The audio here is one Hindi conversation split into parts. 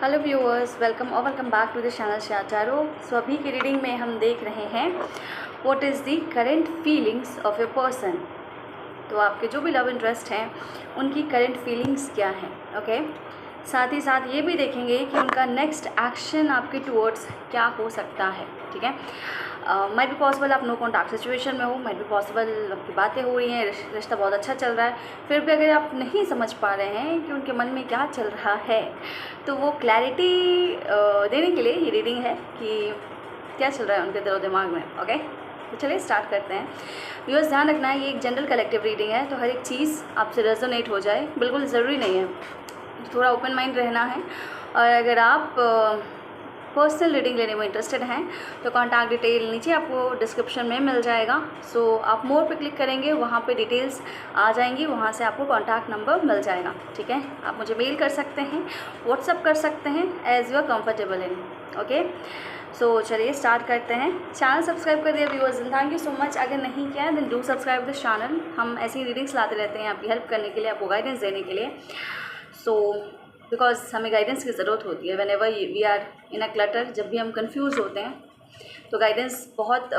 Hello viewers, welcome back to the channel शाचारो। सो अभी की रीडिंग में हम देख रहे हैं what is the current feelings of a person. तो आपके जो भी लव इंटरेस्ट हैं उनकी करेंट फीलिंग्स क्या हैं, ओके। साथ ही साथ ये भी देखेंगे कि उनका नेक्स्ट एक्शन आपके टूवर्ड्स क्या हो सकता है, ठीक है। माइट बी पॉसिबल आप नो कॉन्टैक्ट सिचुएशन में हो, माइट बी पॉसिबल आपकी बातें हो रही हैं, रिश्ता बहुत अच्छा चल रहा है, फिर भी अगर आप नहीं समझ पा रहे हैं कि उनके मन में क्या चल रहा है तो वो क्लैरिटी देने के लिए ये रीडिंग है कि क्या चल रहा है उनके दिलो दिमाग में, ओके। तो चलिए स्टार्ट करते हैं। व्यूअर्स, ध्यान रखना है ये एक जनरल कलेक्टिव रीडिंग है, तो हर एक चीज़ आपसे रेजोनेट हो जाए बिल्कुल ज़रूरी नहीं है, थोड़ा ओपन माइंड रहना है। और अगर आप पर्सनल रीडिंग लेने में इंटरेस्टेड हैं तो कॉन्टैक्ट डिटेल नीचे आपको डिस्क्रिप्शन में मिल जाएगा। सो आप मोर पे क्लिक करेंगे, वहाँ पे डिटेल्स आ जाएंगी, वहाँ से आपको कॉन्टैक्ट नंबर मिल जाएगा, ठीक है। आप मुझे मेल कर सकते हैं, व्हाट्सअप कर सकते हैं, as you are comfortable in, okay. So चलिए स्टार्ट करते हैं। चैनल सब्सक्राइब कर दिया viewers, thank you so much. अगर नहीं किया है then do subscribe this channel. हम ऐसी रीडिंग्स लाते रहते हैं आपकी हेल्प करने के लिए, आपको गाइडेंस देने के लिए। सो बिकॉज हमें गाइडेंस की ज़रूरत होती है whenever we are in a clutter. जब भी हम कंफ्यूज होते हैं तो गाइडेंस बहुत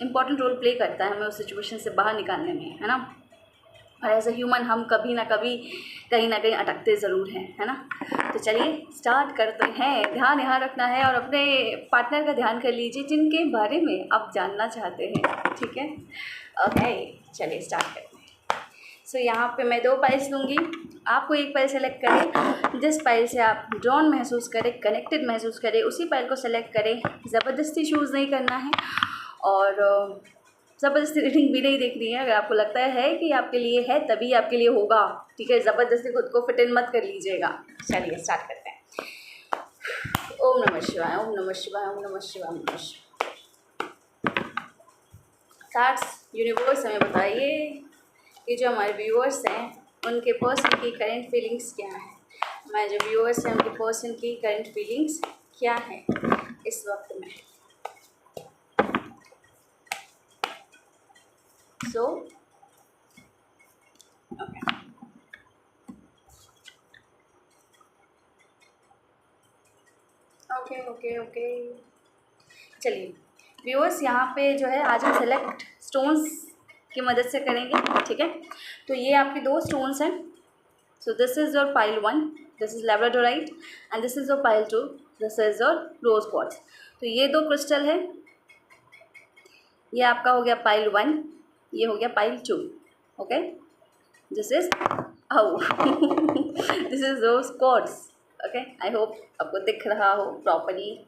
इम्पॉर्टेंट रोल प्ले करता है हमें उस सिचुएशन से बाहर निकालने में, है ना। और एज ए ह्यूमन हम कभी ना कभी कहीं ना कहीं अटकते ज़रूर हैं, है ना। तो चलिए स्टार्ट करते हैं। ध्यान यहाँ रखना है और अपने पार्टनर का ध्यान कर लीजिए जिनके बारे में आप जानना चाहते हैं, ठीक है। ओके, चलिए स्टार्ट करते हैं। सो यहाँ पे मैं 2 पाइल्स लूँगी, आपको एक पाइल सेलेक्ट करें। जिस पाइल से आप ड्रॉन महसूस करें, कनेक्टेड महसूस करें, उसी पाइल को सेलेक्ट करें। ज़बरदस्ती चूज़ नहीं करना है और ज़बरदस्ती रीडिंग भी नहीं देखनी है। अगर आपको लगता है कि आपके लिए है तभी आपके लिए होगा, ठीक है। ज़बरदस्ती खुद को फिट इन मत कर लीजिएगा। चलिए स्टार्ट करते हैं। ओम नमः शिवाय, ओम नमः शिवाय, ओम नमः शिवाय, ओम नमः शिवाय। कार्ड्स यूनिवर्स हमें बताइए कि जो हमारे व्यूअर्स हैं उनके पर्सन की करेंट फीलिंग्स क्या है। हमारे जो व्यूअर्स हैं उनके पर्सन की करेंट फीलिंग्स क्या है इस वक्त में। So okay. चलिए व्यूअर्स, यहाँ पे जो है आज हम सेलेक्ट स्टोन्स की मदद से करेंगे, ठीक है। तो ये आपके 2 स्टोन्स हैं। So this is your pile 1, this is labradorite, and this is your pile 2, this is your rose quartz. तो ये 2 क्रिस्टल है। ये आपका हो गया पाइल 1, ये हो गया pile 2, okay. This is this is rose quartz, okay. I hope आपको दिख रहा हो प्रॉपरली,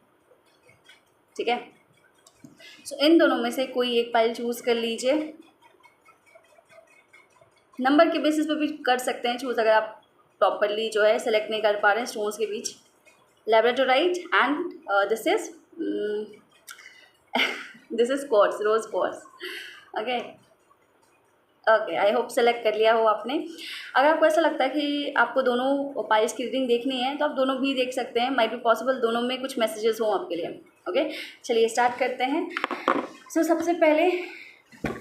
ठीक है। सो इन दोनों में से कोई एक पाइल चूज़ कर लीजिए। नंबर के बेसिस पे भी कर सकते हैं चूज़, अगर आप प्रॉपरली जो है सेलेक्ट नहीं कर पा रहे हैं स्टोन्स के बीच। Labradorite and this is this is quartz, rose quartz, okay. Okay, I hope select कर लिया हो आपने। अगर आपको ऐसा लगता है कि आपको दोनों पाइल्स की रीडिंग देखनी है तो आप दोनों भी देख सकते हैं। माइट बी पॉसिबल दोनों में कुछ मैसेजेस हों आपके लिए, ओके। चलिए स्टार्ट करते हैं। सो सबसे पहले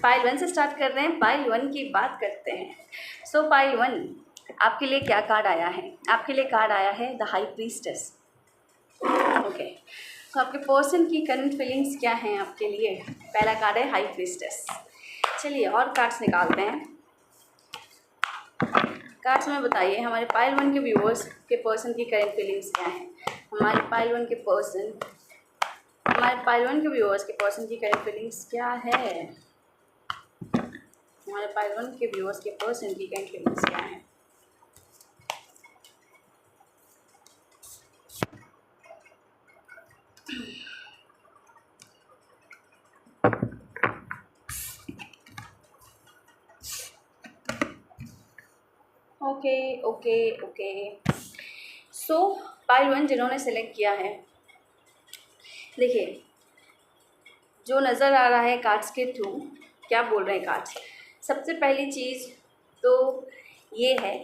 पाइल 1 से स्टार्ट कर रहे हैं, पाइल 1 की बात करते हैं। सो पाइल 1 आपके लिए क्या कार्ड आया है? आपके लिए कार्ड आया है द हाई प्रीस्टेस, ओके। तो आपके पर्सन की करंट फीलिंग्स क्या हैं आपके लिए? पहला कार्ड है हाई प्रीस्टेस। चलिए और कार्ड्स निकालते हैं। कार्ड्स में बताइए हमारे पाइल 1 के व्यूअर्स के पर्सन की करंट फीलिंग्स क्या हैं। हमारे पाइल 1 के व्यूअर्स के पर्सन की करंट फीलिंग्स क्या है? हमारे पाइल 1 के व्यूअर्स के पर्सन की करंट फीलिंग्स क्या है? ओके। सो पाइल 1 जिन्होंने सेलेक्ट किया है, देखिए जो नज़र आ रहा है कार्ड्स के थ्रू, क्या बोल रहे हैं कार्ड्स। सबसे पहली चीज़ तो ये है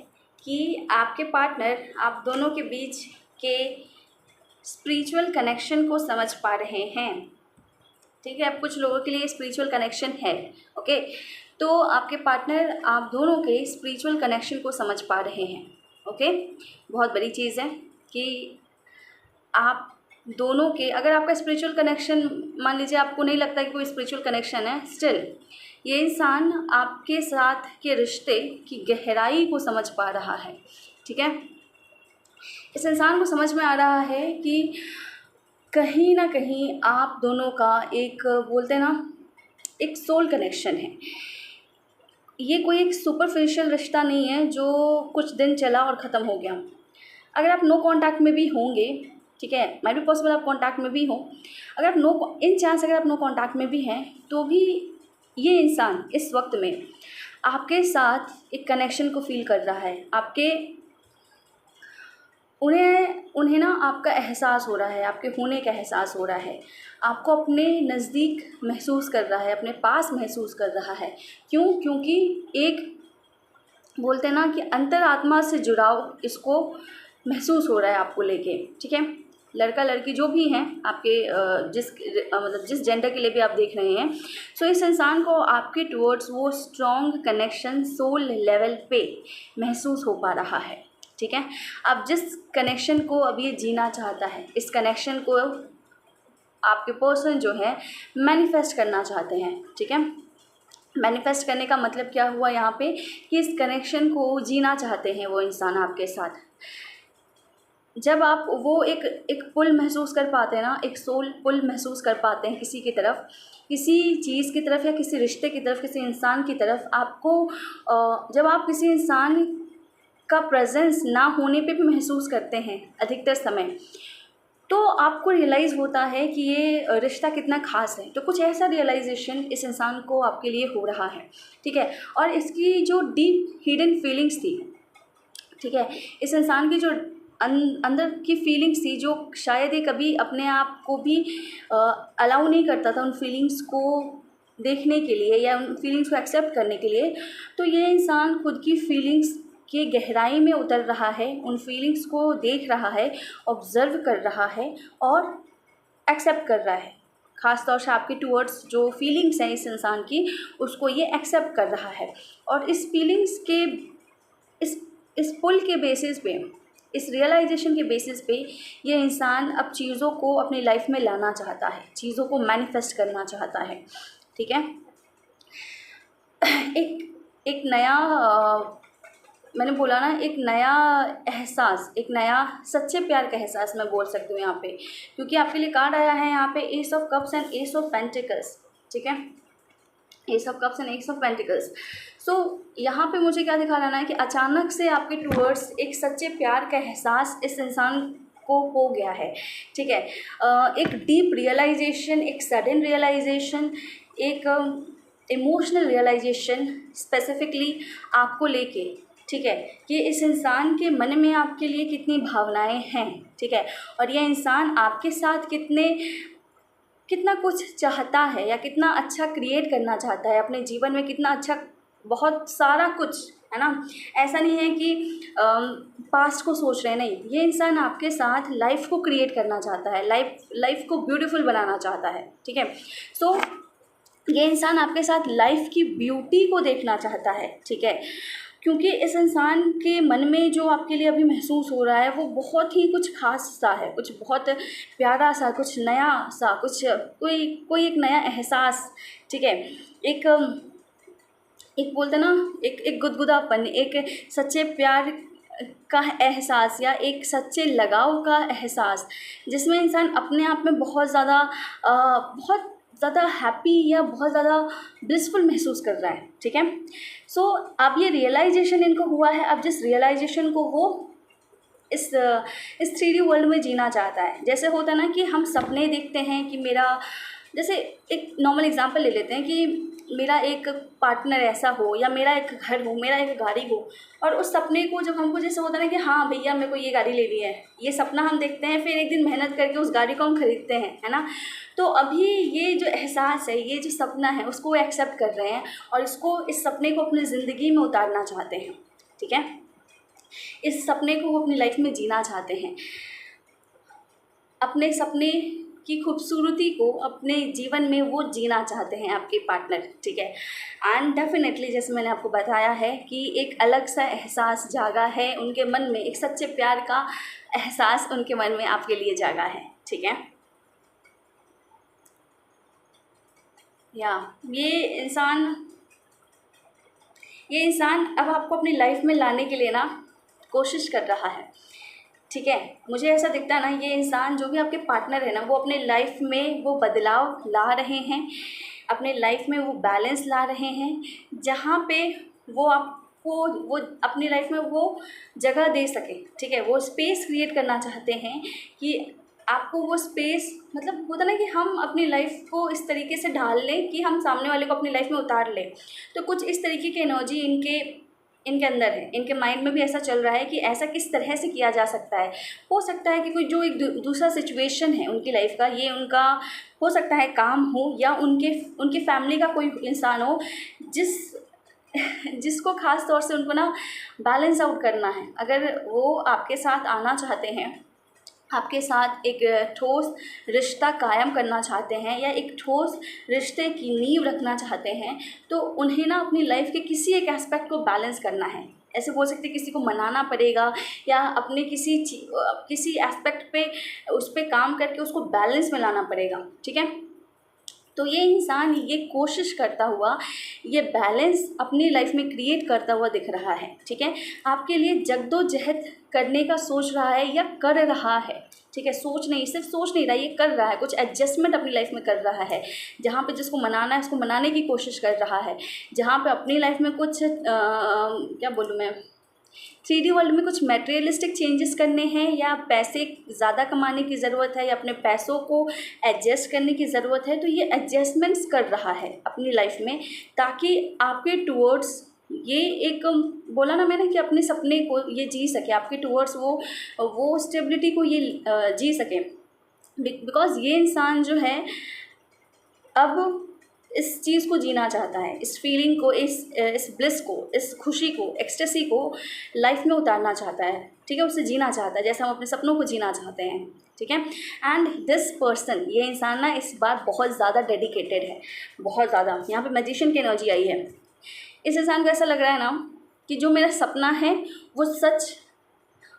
कि आपके पार्टनर आप दोनों के बीच के स्पिरिचुअल कनेक्शन को समझ पा रहे हैं, ठीक है। अब कुछ लोगों के लिए स्पिरिचुअल कनेक्शन है, ओके। तो आपके पार्टनर आप दोनों के स्पिरिचुअल कनेक्शन को समझ पा रहे हैं, ओके। बहुत बड़ी चीज़ है कि आप दोनों के, अगर आपका स्पिरिचुअल कनेक्शन, मान लीजिए आपको नहीं लगता कि कोई स्पिरिचुअल कनेक्शन है, स्टिल ये इंसान आपके साथ के रिश्ते की गहराई को समझ पा रहा है। ठीक है, इस इंसान को समझ में आ रहा है कि कहीं ना कहीं आप दोनों का एक, बोलते हैं ना, एक सोल कनेक्शन है। ये कोई एक सुपरफिशियल रिश्ता नहीं है जो कुछ दिन चला और ख़त्म हो गया। अगर आप नो कांटेक्ट में भी होंगे, ठीक है, माइट बी पॉसिबल आप कांटेक्ट में भी हो, अगर आप इन चांस अगर आप नो कांटेक्ट में भी हैं तो भी ये इंसान इस वक्त में आपके साथ एक कनेक्शन को फील कर रहा है। आपके उन्हें ना आपका एहसास हो रहा है, आपके होने का एहसास हो रहा है, आपको अपने नज़दीक महसूस कर रहा है, अपने पास महसूस कर रहा है। क्यों? क्योंकि एक, बोलते हैं ना कि अंतरात्मा से जुड़ाव इसको महसूस हो रहा है आपको लेके। ठीक है, लड़का लड़की जो भी हैं आपके, मतलब जिस जेंडर के लिए भी आप देख रहे हैं, सो इस इंसान को आपके टुवर्ड्स वो स्ट्रॉन्ग कनेक्शन सोल लेवल पे महसूस हो पा रहा है। ठीक है, अब जिस कनेक्शन को अब ये जीना चाहता है, इस कनेक्शन को आपके पर्सन जो है मैनिफेस्ट करना चाहते हैं। ठीक है, मैनिफेस्ट करने का मतलब क्या हुआ यहाँ पे, कि इस कनेक्शन को जीना चाहते हैं वो इंसान आपके साथ। जब आप वो एक पुल महसूस कर पाते हैं ना, एक सोल पुल महसूस कर पाते हैं किसी की तरफ, किसी चीज़ की तरफ या किसी रिश्ते की तरफ, किसी इंसान की तरफ, आपको जब आप किसी इंसान का प्रेजेंस ना होने पे भी महसूस करते हैं अधिकतर समय, तो आपको रियलाइज़ होता है कि ये रिश्ता कितना ख़ास है। तो कुछ ऐसा रियलाइजेशन इस इंसान को आपके लिए हो रहा है। ठीक है, और इसकी जो डीप हिडन फीलिंग्स थी, ठीक है, इस इंसान की जो अंदर की फीलिंग्स थी, जो शायद ये कभी अपने आप को भी अलाउ नहीं करता था उन फीलिंग्स को देखने के लिए या उन फीलिंग्स को एक्सेप्ट करने के लिए, तो ये इंसान खुद की फीलिंग्स के गहराई में उतर रहा है, उन फीलिंग्स को देख रहा है, ऑब्ज़र्व कर रहा है और एक्सेप्ट कर रहा है। ख़ास तौर से आपके टूवर्ड्स जो फीलिंग्स हैं इस इंसान की, उसको ये एक्सेप्ट कर रहा है। और इस फीलिंग्स के इस पुल के बेसिस पे, इस रियलाइजेशन के बेसिस पे ये इंसान अब चीज़ों को अपनी लाइफ में लाना चाहता है, चीज़ों को मैनिफेस्ट करना चाहता है। ठीक है, एक नया, मैंने बोला ना, एक नया एहसास, एक नया सच्चे प्यार का एहसास मैं बोल सकती हूँ यहाँ पे, क्योंकि आपके लिए कार्ड आया है यहाँ पे ace of cups and ace of pentacles. ठीक है, ace of cups and ace of pentacles. So यहाँ पे मुझे क्या दिखा रहा है कि अचानक से आपके टूवर्ड्स एक सच्चे प्यार का एहसास इस इंसान को हो गया है। ठीक है, एक डीप रियलाइजेशन, एक सडन रियलाइजेशन, एक इमोशनल रियलाइजेशन स्पेसिफिकली आपको लेके, ठीक है, कि इस इंसान के मन में आपके लिए कितनी भावनाएं हैं। ठीक है, और यह इंसान आपके साथ कितना कुछ चाहता है या कितना अच्छा क्रिएट करना चाहता है अपने जीवन में, कितना अच्छा, बहुत सारा कुछ है ना। ऐसा नहीं है कि पास्ट को सोच रहे हैं, नहीं, ये इंसान आपके साथ लाइफ को क्रिएट करना चाहता है, लाइफ को ब्यूटीफुल बनाना चाहता है। ठीक है, सो ये इंसान आपके साथ लाइफ की ब्यूटी को देखना चाहता है। ठीक है, क्योंकि इस इंसान के मन में जो आपके लिए अभी महसूस हो रहा है वो बहुत ही कुछ खास सा है, कुछ बहुत प्यारा सा, कुछ नया सा, कुछ कोई एक नया एहसास। ठीक है, एक बोलते ना, एक गुदगुदापन, एक सच्चे प्यार का एहसास या एक सच्चे लगाव का एहसास, जिसमें इंसान अपने आप में बहुत ज़्यादा हैप्पी या बहुत ज़्यादा ब्लिसफुल महसूस कर रहा है। ठीक है, सो अब ये रियलाइजेशन इनको हुआ है। अब जिस रियलाइजेशन को वो इस 3D वर्ल्ड में जीना चाहता है, जैसे होता है ना कि हम सपने देखते हैं कि मेरा, जैसे एक नॉर्मल एग्जांपल ले लेते हैं कि मेरा एक पार्टनर ऐसा हो या मेरा एक घर हो, मेरा एक गाड़ी हो, और उस सपने को जब हमको, जैसे होता है ना कि हाँ भैया मेरे को ये गाड़ी लेनी है, ये सपना हम देखते हैं, फिर एक दिन मेहनत करके उस गाड़ी को हम खरीदते हैं, है ना। तो अभी ये जो एहसास है, ये जो सपना है, उसको वो एक्सेप्ट कर रहे हैं और इस सपने को अपनी ज़िंदगी में उतारना चाहते हैं। ठीक है, इस सपने को वो अपनी लाइफ में जीना चाहते हैं। अपने सपने की खूबसूरती को अपने जीवन में वो जीना चाहते हैं आपके पार्टनर, ठीक है। एंड डेफिनेटली जैसे मैंने आपको बताया है कि एक अलग सा एहसास जागा है उनके मन में, एक सच्चे प्यार का एहसास उनके मन में आपके लिए जागा है, ठीक है। या ये इंसान अब आपको अपनी लाइफ में लाने के लिए ना कोशिश कर रहा है, ठीक है। मुझे ऐसा दिखता है ना, ये इंसान जो भी आपके पार्टनर है ना, वो अपने लाइफ में वो बदलाव ला रहे हैं, अपने लाइफ में वो बैलेंस ला रहे हैं, जहाँ पे वो आपको वो अपनी लाइफ में वो जगह दे सके, ठीक है। वो स्पेस क्रिएट करना चाहते हैं कि आपको वो स्पेस, मतलब होता ना कि हम अपनी लाइफ को इस तरीके से ढाल लें कि हम सामने वाले को अपनी लाइफ में उतार लें। तो कुछ इस तरीके की एनर्जी इनके अंदर है, इनके माइंड में भी ऐसा चल रहा है कि ऐसा किस तरह से किया जा सकता है। हो सकता है कि कोई जो एक दूसरा सिचुएशन है उनकी लाइफ का, ये उनका हो सकता है काम हो, या उनकी फैमिली का कोई इंसान हो जिसको ख़ास तौर से उनको ना बैलेंस आउट करना है। अगर वो आपके साथ आना चाहते हैं, आपके साथ एक ठोस रिश्ता कायम करना चाहते हैं, या एक ठोस रिश्ते की नींव रखना चाहते हैं, तो उन्हें ना अपनी लाइफ के किसी एक एस्पेक्ट को बैलेंस करना है। ऐसे बोल सकते किसी को मनाना पड़ेगा, या अपने किसी एस्पेक्ट पे उस पर काम करके उसको बैलेंस में लाना पड़ेगा, ठीक है। तो ये इंसान ये कोशिश करता हुआ, ये बैलेंस अपनी लाइफ में क्रिएट करता हुआ दिख रहा है, ठीक है। आपके लिए जद्दोजहद करने का सोच रहा है या कर रहा है, ठीक है। सिर्फ सोच नहीं रहा, ये कर रहा है, कुछ एडजस्टमेंट अपनी लाइफ में कर रहा है। जहाँ पे जिसको मनाना है उसको मनाने की कोशिश कर रहा है, जहाँ पे अपनी लाइफ में कुछ क्या बोलूँ मैं, 3D वर्ल्ड में कुछ मटेरियलिस्टिक चेंजेस करने हैं, या पैसे ज़्यादा कमाने की ज़रूरत है, या अपने पैसों को एडजस्ट करने की ज़रूरत है, तो ये एडजस्टमेंट्स कर रहा है अपनी लाइफ में, ताकि आपके टूवर्ड्स ये एक बोला ना मैंने कि अपने सपने को ये जी सके, आपके टूवर्ड्स वो स्टेबिलिटी को ये जी सके। बिकॉज़ ये इंसान जो है अब इस चीज़ को जीना चाहता है, इस फीलिंग को, इस ब्लिस को, इस खुशी को, एक्सटेसी को लाइफ में उतारना चाहता है, ठीक है। उसे जीना चाहता है जैसे हम अपने सपनों को जीना चाहते हैं, ठीक है। एंड दिस पर्सन, ये इंसान ना इस बार बहुत ज़्यादा डेडिकेटेड है, बहुत ज़्यादा। यहाँ पे मैजिशियन की एनर्जी आई है। इस इंसान को ऐसा लग रहा है ना कि जो मेरा सपना है वो सच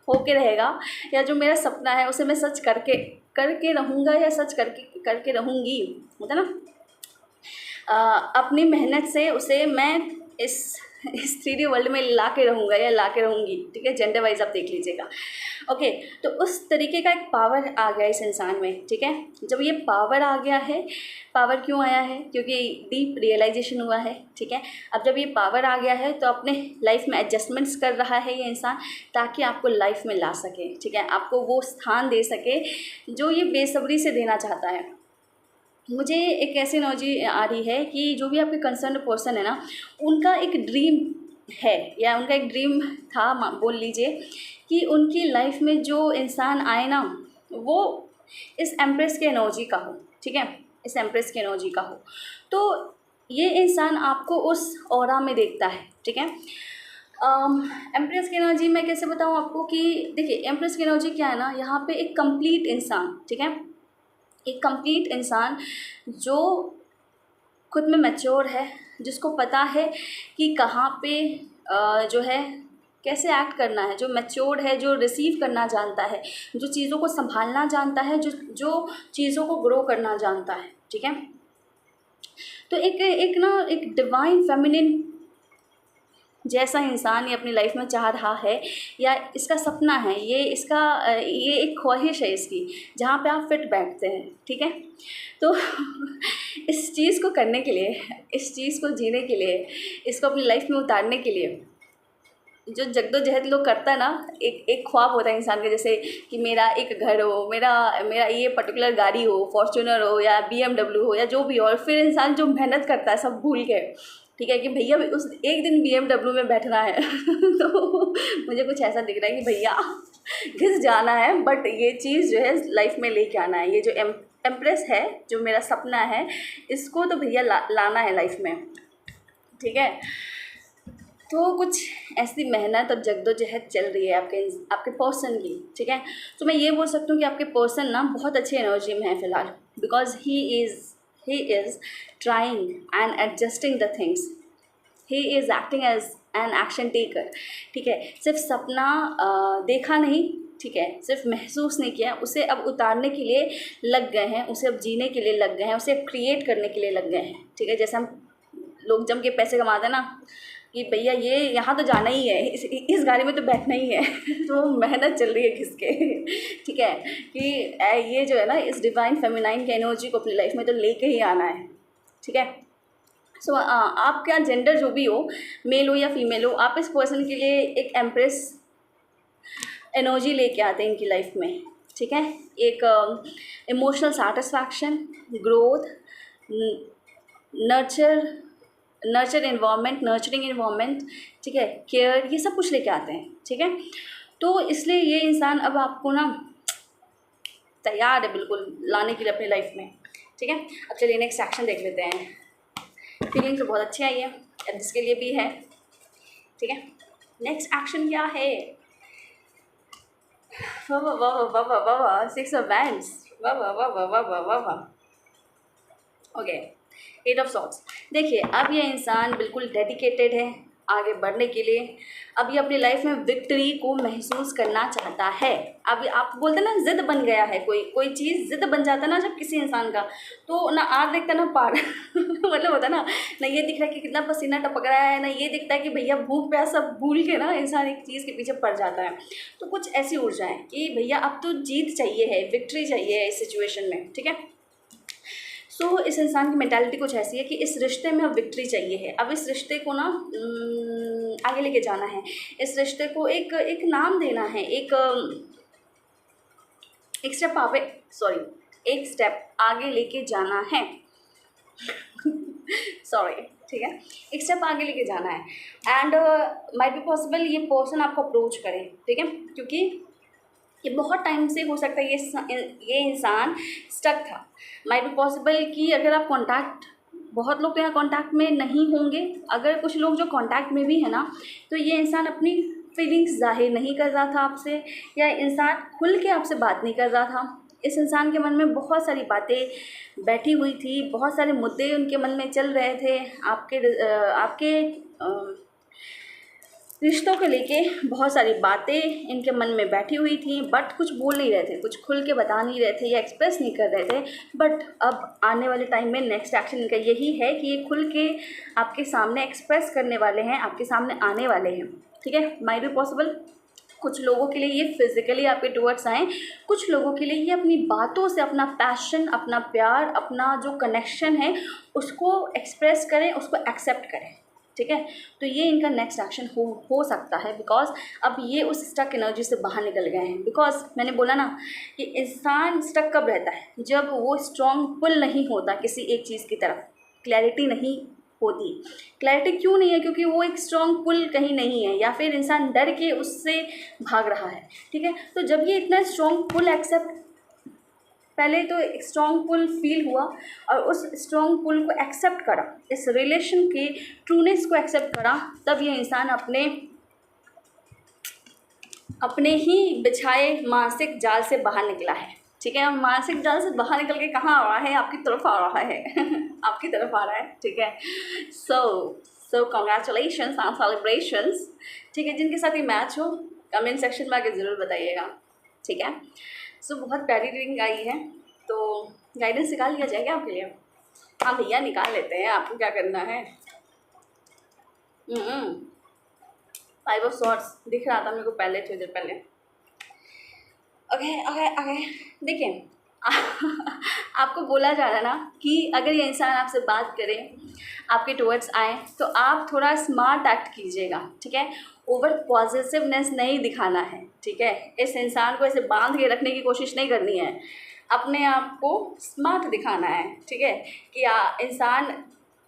होके रहेगा, या जो मेरा सपना है उसे मैं सच करके रहूँगा, या सच करके रहूँगी, होता ना। अपनी मेहनत से उसे मैं इस 3D वर्ल्ड में ला के रहूँगा या ला के रहूँगी, ठीक है। जेंडर वाइज आप देख लीजिएगा, ओके। तो उस तरीके का एक पावर आ गया इस इंसान में, ठीक है। जब ये पावर आ गया है, पावर क्यों आया है, क्योंकि डीप रियलाइजेशन हुआ है, ठीक है। अब जब ये पावर आ गया है तो अपने लाइफ में एडजस्टमेंट्स कर रहा है ये इंसान, ताकि आपको लाइफ में ला सके, ठीक है। आपको वो स्थान दे सके जो ये बेसब्री से देना चाहता है। मुझे एक ऐसी एनर्जी आ रही है कि जो भी आपके कंसर्न पर्सन है ना, उनका एक ड्रीम है, या उनका एक ड्रीम था, बोल लीजिए, कि उनकी लाइफ में जो इंसान आए ना वो इस एम्प्रेस के एनर्जी का हो, ठीक है। इस एम्प्रेस की एनर्जी का हो, तो ये इंसान आपको उस ऑरा में देखता है, ठीक है। एम्प्रेस की एनर्जी मैं कैसे बताऊँ आपको कि देखिए, एम्प्रेस की एनर्जी क्या है ना, यहाँ पे एक कंप्लीट इंसान, ठीक है। एक कंप्लीट इंसान जो खुद में मैच्योर है, जिसको पता है कि कहाँ पे जो है कैसे एक्ट करना है, जो मैच्योर्ड है, जो रिसीव करना जानता है, जो चीज़ों को संभालना जानता है, जो चीज़ों को ग्रो करना जानता है, ठीक है। तो एक डिवाइन फेमिनिन जैसा इंसान ये अपनी लाइफ में चाह रहा है, या इसका सपना है, ये एक ख्वाहिश है इसकी, जहाँ पे आप फिट बैठते हैं, ठीक है। तो इस चीज़ को करने के लिए, इस चीज़ को जीने के लिए, इसको अपनी लाइफ में उतारने के लिए जो जद्दोजहद लोग करता है ना, एक ख्वाब होता है इंसान का, जैसे कि मेरा एक घर हो, मेरा ये पर्टिकुलर गाड़ी हो, फॉर्च्यूनर हो या BMW हो या जो भी हो, और फिर इंसान जो मेहनत करता है सब भूल के, ठीक है, कि भैया उस एक दिन BMW में बैठना है तो मुझे कुछ ऐसा दिख रहा है कि भैया घिस जाना है, बट ये चीज़ जो है लाइफ में लेके आना है। ये जो एम्प्रेस है, जो मेरा सपना है, इसको तो भैया लाना है लाइफ में, ठीक है। तो कुछ ऐसी मेहनत और जद्दोजहद चल रही है आपके पर्सन की, ठीक है। तो मैं ये बोल सकती हूँ कि आपके पर्सन ना बहुत अच्छी एनर्जी में है फ़िलहाल, because he is trying and adjusting the things, he is acting as an action taker, ठीक है। सिर्फ सपना देखा नहीं, ठीक है, सिर्फ महसूस नहीं किया, उसे अब उतारने के लिए लग गए हैं, उसे अब जीने के लिए लग गए हैं, उसे अब क्रिएट करने के लिए लग गए हैं, ठीक है। जैसे हम लोग जम के पैसे कमाते हैं ना कि भैया ये यहाँ तो जाना ही है, इस गाड़ी में तो बैठना ही है तो मेहनत चल रही है किसके ठीक है, कि ये जो है ना इस डिवाइन फेमिनाइन की एनर्जी को अपनी लाइफ में तो लेके ही आना है, ठीक है। सो आपका जेंडर जो भी हो, मेल हो या फीमेल हो, आप इस पर्सन के लिए एक एम्प्रेस एनर्जी लेके आते हैं इनकी लाइफ में, ठीक है। एक emotional satisfaction, growth, nurturing environment, ठीक है, केयर, ये सब कुछ लेके आते हैं, ठीक है। तो इसलिए ये इंसान अब आपको ना तैयार है बिल्कुल लाने के लिए अपनी लाइफ में, ठीक है। अब चलिए नेक्स्ट एक्शन देख लेते हैं। फीलिंग तो बहुत अच्छी आई है, जिसके लिए भी है, ठीक है। नेक्स्ट एक्शन क्या है? वाह वाह वाह वाह वाह वाह वाह, 6 ऑफ वैंड्स, वाह वाह वाह वाह वाह वाह वाह वाह। Okay, 8 of swords. देखिए अब ये इंसान बिल्कुल डेडिकेटेड है आगे बढ़ने के लिए। अब ये अपनी लाइफ में विक्ट्री को महसूस करना चाहता है। अब आप बोलते ना जिद बन गया है, कोई चीज़ जिद बन जाता ना जब किसी इंसान का, तो ना आग देखता ना पार मतलब होता ना ये दिख रहा है कि कितना पसीना टपक रहा है, ना ये दिखता है कि भैया भूख प्यास सब भूल के ना इंसान एक चीज़ के पीछे पड़ जाता है। तो कुछ ऐसी ऊर्जा है कि भैया अब तो जीत चाहिए है, विक्ट्री चाहिए है इस सिचुएशन में, ठीक है। सो इस इंसान की मेंटालिटी कुछ ऐसी है कि इस रिश्ते में अब विक्ट्री चाहिए है। अब इस रिश्ते को ना आगे लेके जाना है, इस रिश्ते को एक नाम देना है, एक स्टेप आगे लेके जाना है सॉरी, ठीक है, एक स्टेप आगे लेके जाना है। एंड माइट बी पॉसिबल ये पर्सन आपको अप्रोच करे, ठीक है, क्योंकि ये बहुत टाइम से हो सकता है ये इंसान स्टक था। माइट बी पॉसिबल कि अगर आप कांटेक्ट, बहुत लोग तो यहाँ कांटेक्ट में नहीं होंगे, अगर कुछ लोग जो कांटेक्ट में भी है ना, तो ये इंसान अपनी फीलिंग्स जाहिर नहीं कर रहा था आपसे, या इंसान खुल के आपसे बात नहीं कर रहा था। इस इंसान के मन में बहुत सारी बातें बैठी हुई थी, बहुत सारे मुद्दे उनके मन में चल रहे थे आपके रिश्तों को लेके बहुत सारी बातें इनके मन में बैठी हुई थी, बट कुछ बोल नहीं रहे थे, कुछ खुल के बता नहीं रहे थे या एक्सप्रेस नहीं कर रहे थे। बट अब आने वाले टाइम में नेक्स्ट एक्शन इनका यही है कि ये खुल के आपके सामने एक्सप्रेस करने वाले हैं, आपके सामने आने वाले हैं, ठीक है। माइट बी पॉसिबल कुछ लोगों के लिए ये फिज़िकली आपके टुवर्ड्स आएँ, कुछ लोगों के लिए ये अपनी बातों से अपना पैशन, अपना प्यार, अपना जो कनेक्शन है उसको एक्सप्रेस करें, उसको एक्सेप्ट करें, ठीक है। तो ये इनका नेक्स्ट एक्शन हो सकता है, बिकॉज अब ये उस स्टक एनर्जी से बाहर निकल गए हैं। बिकॉज मैंने बोला ना कि इंसान स्टक कब रहता है, जब वो स्ट्रॉन्ग पुल नहीं होता किसी एक चीज़ की तरफ, क्लैरिटी नहीं होती। क्लैरिटी क्यों नहीं है? क्योंकि वो एक स्ट्रॉन्ग पुल कहीं नहीं है, या फिर इंसान डर के उससे भाग रहा है, ठीक है। तो जब ये इतना स्ट्रॉन्ग पुल पहले तो एक स्ट्रॉन्ग पुल फील हुआ और उस स्ट्रॉन्ग पुल को एक्सेप्ट करा, इस रिलेशन के ट्रूनेस को एक्सेप्ट करा, तब ये इंसान अपने ही बिछाए मानसिक जाल से बाहर निकला है, ठीक है। मानसिक जाल से बाहर निकल के कहाँ आ रहा है? आपकी तरफ आ रहा है आपकी तरफ आ रहा है, ठीक है। सो कॉन्ग्रेचुलेशंस एंड सेलिब्रेशंस, ठीक है। जिनके साथ ये मैच हो कमेंट सेक्शन में आके ज़रूर बताइएगा, ठीक है। सो बहुत प्यारी रीडिंग आई है, तो गाइडेंस निकाल लिया जाएगा आपके लिए? हाँ भैया निकाल लेते हैं, आपको क्या करना है। 5 ऑफ सॉर्ड्स दिख रहा था मेरे को पहले, थोड़ी देर पहले। ओके देखिए आपको बोला जा रहा है ना कि अगर ये इंसान आपसे बात करे, आपके टुवर्ड्स आए, तो आप थोड़ा स्मार्ट एक्ट कीजिएगा, ठीक है। ओवर पॉजिटिवनेस नहीं दिखाना है, ठीक है। इस इंसान को ऐसे बांध के रखने की कोशिश नहीं करनी है, अपने आप को स्मार्ट दिखाना है, ठीक है। कि इंसान,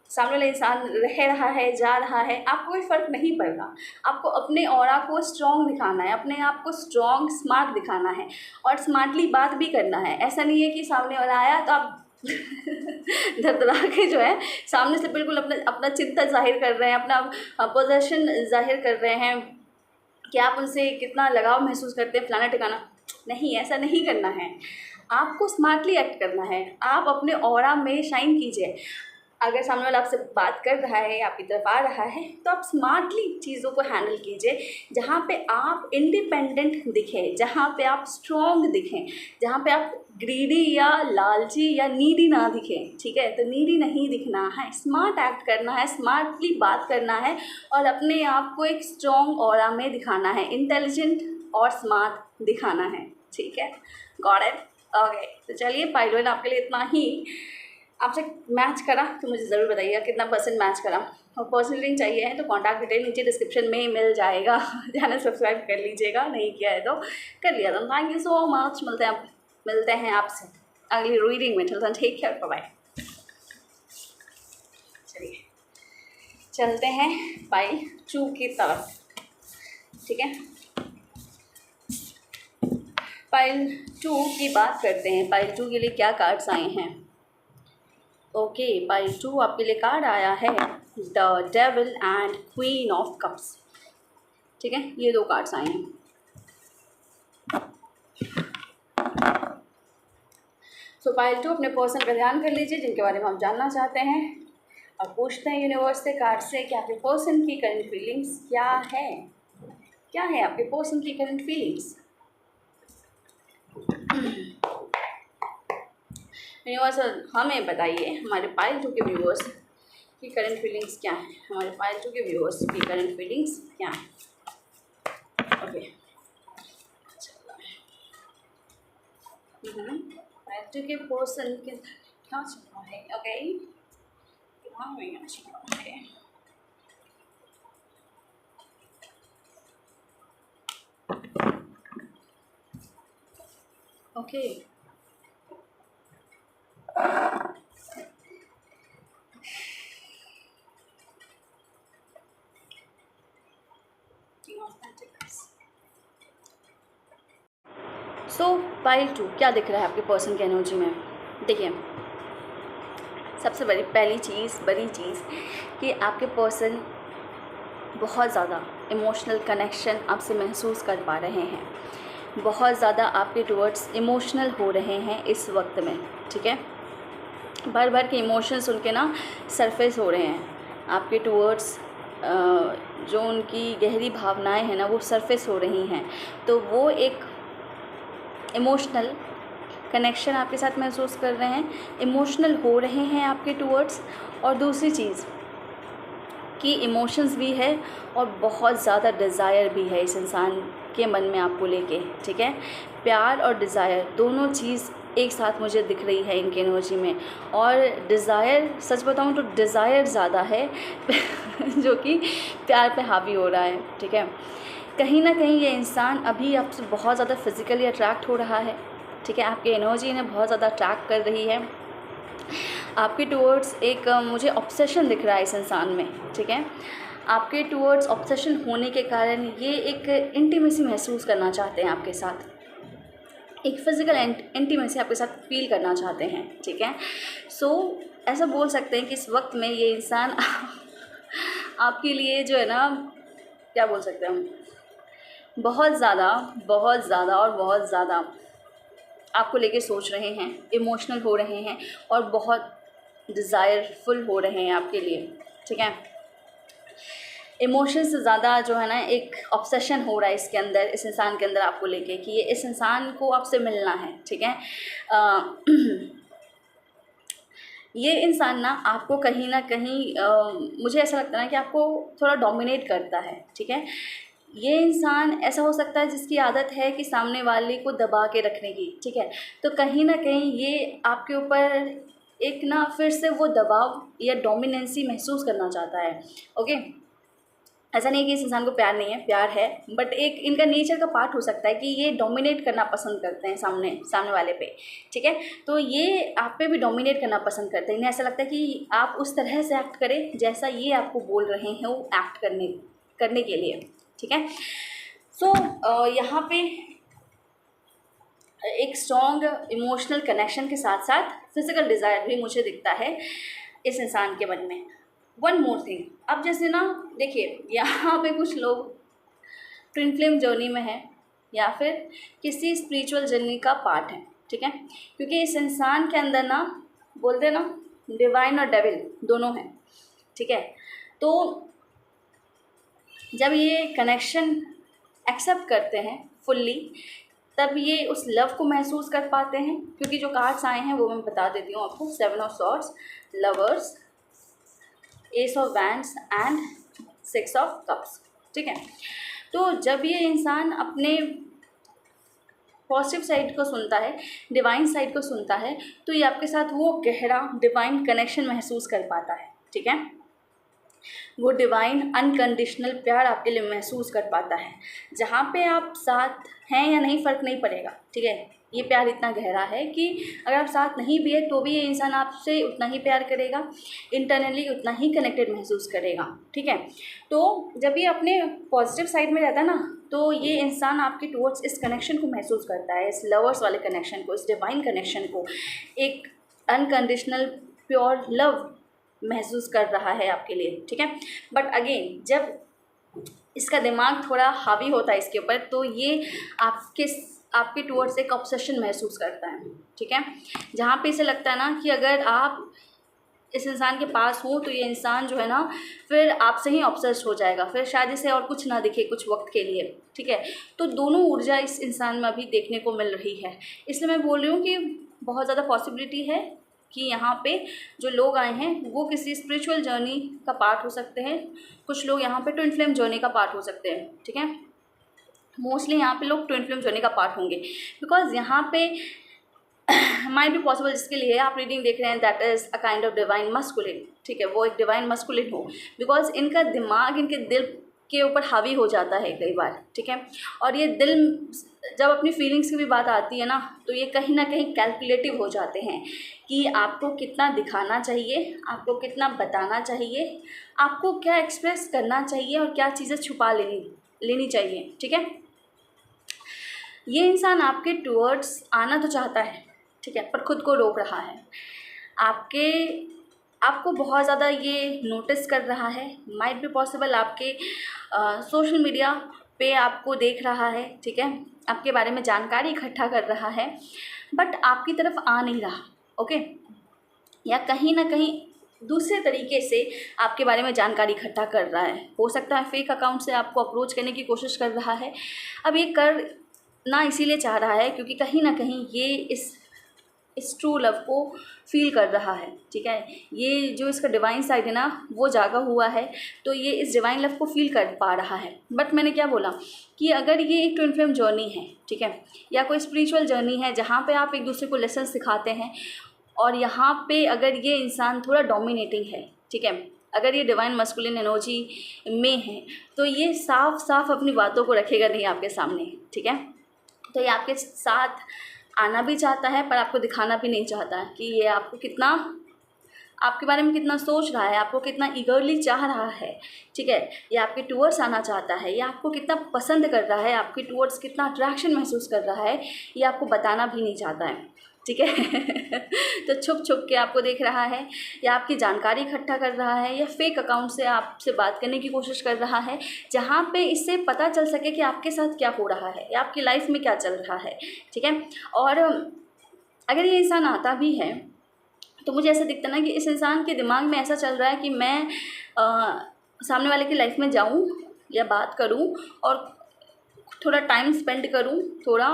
सामने वाला इंसान रह रहा है, जा रहा है, आपको कोई फ़र्क नहीं पड़ रहा। आपको अपने ऑरा को स्ट्रॉन्ग दिखाना है, अपने आप को स्ट्रॉन्ग स्मार्ट दिखाना है, और स्मार्टली बात भी करना है। ऐसा नहीं है कि सामने वाला आया तो आप धड़धड़ा के जो है सामने से बिल्कुल अपना अपना चिंता जाहिर कर रहे हैं, अपना पोजेशन जाहिर कर रहे हैं कि आप उनसे कितना लगाव महसूस करते हैं, फलाना ठिकाना। नहीं, ऐसा नहीं करना है। आपको स्मार्टली एक्ट करना है। आप अपने ऑरा में शाइन कीजिए। अगर सामने वाला आपसे बात कर रहा है, आपकी तरफ आ रहा है, तो आप स्मार्टली चीज़ों को हैंडल कीजिए। जहाँ पे आप इंडिपेंडेंट दिखें, जहाँ पे आप स्ट्रॉन्ग दिखें, जहाँ पे आप ग्रीडी या लालची या नीडी ना दिखें, ठीक है। तो नीडी नहीं दिखना है, स्मार्ट एक्ट करना है, स्मार्टली बात करना है और अपने आप को एक स्ट्रॉन्ग ऑरा में दिखाना है, इंटेलिजेंट और स्मार्ट दिखाना है, ठीक है। Got it? ओके, तो चलिए पाइलट आपके लिए इतना ही। आपसे मैच करा तो मुझे ज़रूर बताइएगा कितना परसेंट मैच करा। और पर्सनल लिंक चाहिए है तो कॉन्टैक्ट डिटेल नीचे डिस्क्रिप्शन में मिल जाएगा। चैनल सब्सक्राइब कर लीजिएगा, नहीं किया है तो कर लिया। तो थैंक यू सो मच। मिलते हैं आपसे अगली रीडिंग में। चलते टेक केयर, बाय बाय। चलिए चलते हैं पाइल 2 की तरफ, ठीक है। पाइल 2 की बात करते हैं। पाइल 2 के लिए क्या कार्ड्स आए हैं? ओके, पाइल 2 आपके लिए कार्ड आया है the devil and queen of cups, ठीक है। ये 2 कार्ड्स आए हैं। सो पाइल 2 अपने पर्सन का ध्यान कर लीजिए जिनके बारे में हम जानना चाहते हैं और पूछते हैं यूनिवर्स से, कार्ड से, कि आपके पर्सन की करंट फीलिंग्स क्या है। क्या है आपके पर्सन की करंट फीलिंग्स? यूनिवर्स हमें बताइए, हमारे पाइल 2 के व्यूअर्स की करंट फीलिंग्स क्या है। हमारे पाइल 2 के व्यूअर्स की करंट फीलिंग्स क्या है? ओके, पाइल 2 के पर्सन के क्या चल रहा है? ओके, क्या चल रहा है? ओके, सो पाइल 2 क्या दिख रहा है आपके पर्सन की एनर्जी में? देखिए, सबसे बड़ी चीज़ कि आपके पर्सन बहुत ज़्यादा इमोशनल कनेक्शन आपसे महसूस कर पा रहे हैं, बहुत ज़्यादा आपके टुवर्ड्स इमोशनल हो रहे हैं इस वक्त में, ठीक है। भर भर के इमोशंस उनके ना सरफेस हो रहे हैं आपके टुवर्ड्स। जो उनकी गहरी भावनाएं हैं ना वो सरफेस हो रही हैं। तो वो एक इमोशनल कनेक्शन आपके साथ महसूस कर रहे हैं, इमोशनल हो रहे हैं आपके टुवर्ड्स। और दूसरी चीज़ कि इमोशंस भी है और बहुत ज़्यादा डिज़ायर भी है इस इंसान के मन में आपको लेके, ठीक है। प्यार और डिज़ायर दोनों चीज़ एक साथ मुझे दिख रही है इनकी एनर्जी में। और डिज़ायर, सच बताऊं तो डिज़ायर ज़्यादा है जो कि प्यार पे हावी हो रहा है, ठीक है। कहीं ना कहीं ये इंसान अभी आपसे बहुत ज़्यादा फिज़िकली अट्रैक्ट हो रहा है, ठीक है। आपकी एनर्जी इन्हें बहुत ज़्यादा अट्रैक्ट कर रही है आपके टुवर्ड्स। एक मुझे ऑब्सेशन दिख रहा है इस इंसान में, ठीक है। आपके टुवर्ड्स ऑब्सेशन होने के कारण ये एक इंटीमेसी महसूस करना चाहते हैं आपके साथ, एक फ़िज़िकल इंटीमेसी आपके साथ फील करना चाहते हैं, ठीक है। सो ऐसा बोल सकते हैं कि इस वक्त में ये इंसान आपके लिए जो है ना, क्या बोल सकते हैं हम, बहुत ज़्यादा और बहुत ज़्यादा आपको लेके सोच रहे हैं, इमोशनल हो रहे हैं और बहुत डिज़ायरफुल हो रहे हैं आपके लिए, ठीक है। इमोशन से ज़्यादा जो है ना एक ऑब्सेशन हो रहा है इसके अंदर, इस इंसान के अंदर आपको लेके, कि ये इस इंसान को आपसे मिलना है, ठीक है। ये इंसान ना आपको कहीं ना कहीं मुझे ऐसा लगता है ना कि आपको थोड़ा डोमिनेट करता है, ठीक है। ये इंसान ऐसा हो सकता है जिसकी आदत है कि सामने वाले को दबा के रखने की, ठीक है। तो कहीं ना कहीं ये आपके ऊपर एक ना फिर से वो दबाव या डोमिनेंसी महसूस करना चाहता है, ओके। ऐसा नहीं है कि इस इंसान को प्यार नहीं है, प्यार है, बट एक इनका नेचर का पार्ट हो सकता है कि ये डोमिनेट करना पसंद करते हैं सामने वाले पे, ठीक है। तो ये आप पे भी डोमिनेट करना पसंद करते हैं। इन्हें ऐसा लगता है कि आप उस तरह से एक्ट करें जैसा ये आपको बोल रहे हैं वो एक्ट करने के लिए, ठीक है। सो यहाँ पे एक स्ट्रॉन्ग इमोशनल कनेक्शन के साथ साथ फिजिकल डिज़ायर भी मुझे दिखता है इस इंसान के मन में। वन मोर थिंग, अब जैसे ना देखिए यहाँ पे कुछ लोग ट्विन फ्लेम जर्नी में है या फिर किसी स्पिरिचुअल जर्नी का पार्ट है, ठीक है, क्योंकि इस इंसान के अंदर ना बोलते हैं ना डिवाइन और डेविल दोनों हैं, ठीक है। तो जब ये कनेक्शन एक्सेप्ट करते हैं फुल्ली तब ये उस लव को महसूस कर पाते हैं, क्योंकि जो कार्ड्स आए हैं वो मैं बता देती हूँ आपको। 7 of swords, lovers, S of wands and 6 of cups, ठीक है। तो जब ये इंसान अपने पॉजिटिव साइड को सुनता है, डिवाइन साइड को सुनता है, तो ये आपके साथ वो गहरा डिवाइन कनेक्शन महसूस कर पाता है, ठीक है। वो डिवाइन अनकंडीशनल प्यार आपके लिए महसूस कर पाता है। जहाँ पे आप साथ हैं या नहीं फ़र्क नहीं पड़ेगा, ठीक है। ये प्यार इतना गहरा है कि अगर आप साथ नहीं भी है तो भी ये इंसान आपसे उतना ही प्यार करेगा, इंटरनली उतना ही कनेक्टेड महसूस करेगा, ठीक है। तो जब ये अपने पॉजिटिव साइड में रहता है ना, तो ये इंसान आपके टुवर्ड्स इस कनेक्शन को महसूस करता है, इस लवर्स वाले कनेक्शन को, इस डिवाइन कनेक्शन को, एक अनकंडीशनल प्योर लव महसूस कर रहा है आपके लिए, ठीक है। बट अगेन जब इसका दिमाग थोड़ा हावी होता है इसके ऊपर, तो ये आपके टुवर्ड्स एक ऑब्सेशन महसूस करता है, ठीक है। जहाँ पे इसे लगता है ना कि अगर आप इस इंसान के पास हो तो ये इंसान जो है ना फिर आपसे ही ऑब्सेस्ड हो जाएगा, फिर शायद इसे और कुछ ना दिखे कुछ वक्त के लिए, ठीक है। तो दोनों ऊर्जा इस इंसान में अभी देखने को मिल रही है। इसलिए मैं बोल रही हूँ कि बहुत ज़्यादा पॉसिबिलिटी है कि यहाँ पे जो लोग आए हैं वो किसी स्पिरिचुअल जर्नी का पार्ट हो सकते हैं, कुछ लोग यहाँ पे ट्विन फ्लेम जर्नी का पार्ट हो सकते हैं, ठीक है। मोस्टली यहाँ पे लोग ट्विन फ्लेम जर्नी का पार्ट होंगे, बिकॉज यहाँ पे माइट बी पॉसिबल जिसके लिए आप रीडिंग देख रहे हैं that is a kind of divine masculine, ठीक है, वो एक डिवाइन मस्कुलिन हो, बिकॉज इनका दिमाग इनके दिल के ऊपर हावी हो जाता है कई बार, ठीक है। और ये दिल जब अपनी फीलिंग्स की भी बात आती है ना, तो ये कहीं ना कहीं कैलकुलेटिव हो जाते हैं कि आपको कितना दिखाना चाहिए, आपको कितना बताना चाहिए, आपको क्या एक्सप्रेस करना चाहिए और क्या चीज़ें छुपा लेनी चाहिए, ठीक है। ये इंसान आपके टुवर्ड्स आना तो चाहता है, ठीक है, पर खुद को रोक रहा है। आपको बहुत ज़्यादा ये नोटिस कर रहा है, माइट बी पॉसिबल आपके सोशल मीडिया पे आपको देख रहा है, ठीक है, आपके बारे में जानकारी इकट्ठा कर रहा है, बट आपकी तरफ आ नहीं रहा, ओके, या कहीं ना कहीं दूसरे तरीके से आपके बारे में जानकारी इकट्ठा कर रहा है। हो सकता है फेक अकाउंट से आपको अप्रोच करने की कोशिश कर रहा है। अब ये कर ना इसीलिए चाह रहा है क्योंकि कहीं ना कहीं ये इस ट्रू लव को फील कर रहा है, ठीक है। ये जो इसका डिवाइन साइड है ना वो जागा हुआ है, तो ये इस डिवाइन लव को फील कर पा रहा है। बट मैंने क्या बोला कि अगर ये एक ट्विन फ्लेम जर्नी है, ठीक है, या कोई स्पिरिचुअल जर्नी है जहाँ पे आप एक दूसरे को लेसन सिखाते हैं, और यहाँ पे अगर ये इंसान थोड़ा डोमिनेटिंग है, ठीक है, अगर ये डिवाइन मस्कुलिन एनर्जी में है, तो ये साफ साफ अपनी बातों को रखेगा नहीं आपके सामने, ठीक है। तो ये आपके साथ आना भी चाहता है पर आपको दिखाना भी नहीं चाहता कि ये आपके बारे में कितना सोच रहा है, आपको कितना ईगरली चाह रहा है, ठीक है। ये आपके टुवर्ड्स आना चाहता है, ये आपको कितना पसंद कर रहा है, आपके टुवर्ड्स कितना अट्रैक्शन महसूस कर रहा है, ये आपको बताना भी नहीं चाहता है, ठीक है। तो छुप छुप के आपको देख रहा है, या आपकी जानकारी इकट्ठा कर रहा है, या फेक अकाउंट से आपसे बात करने की कोशिश कर रहा है, जहाँ पे इससे पता चल सके कि आपके साथ क्या हो रहा है या आपकी लाइफ में क्या चल रहा है, ठीक है। और अगर ये इंसान आता भी है तो मुझे ऐसा दिखता ना कि इस इंसान के दिमाग में ऐसा चल रहा है कि मैं सामने वाले की लाइफ में जाऊँ या बात करूँ और थोड़ा टाइम स्पेंड करूँ, थोड़ा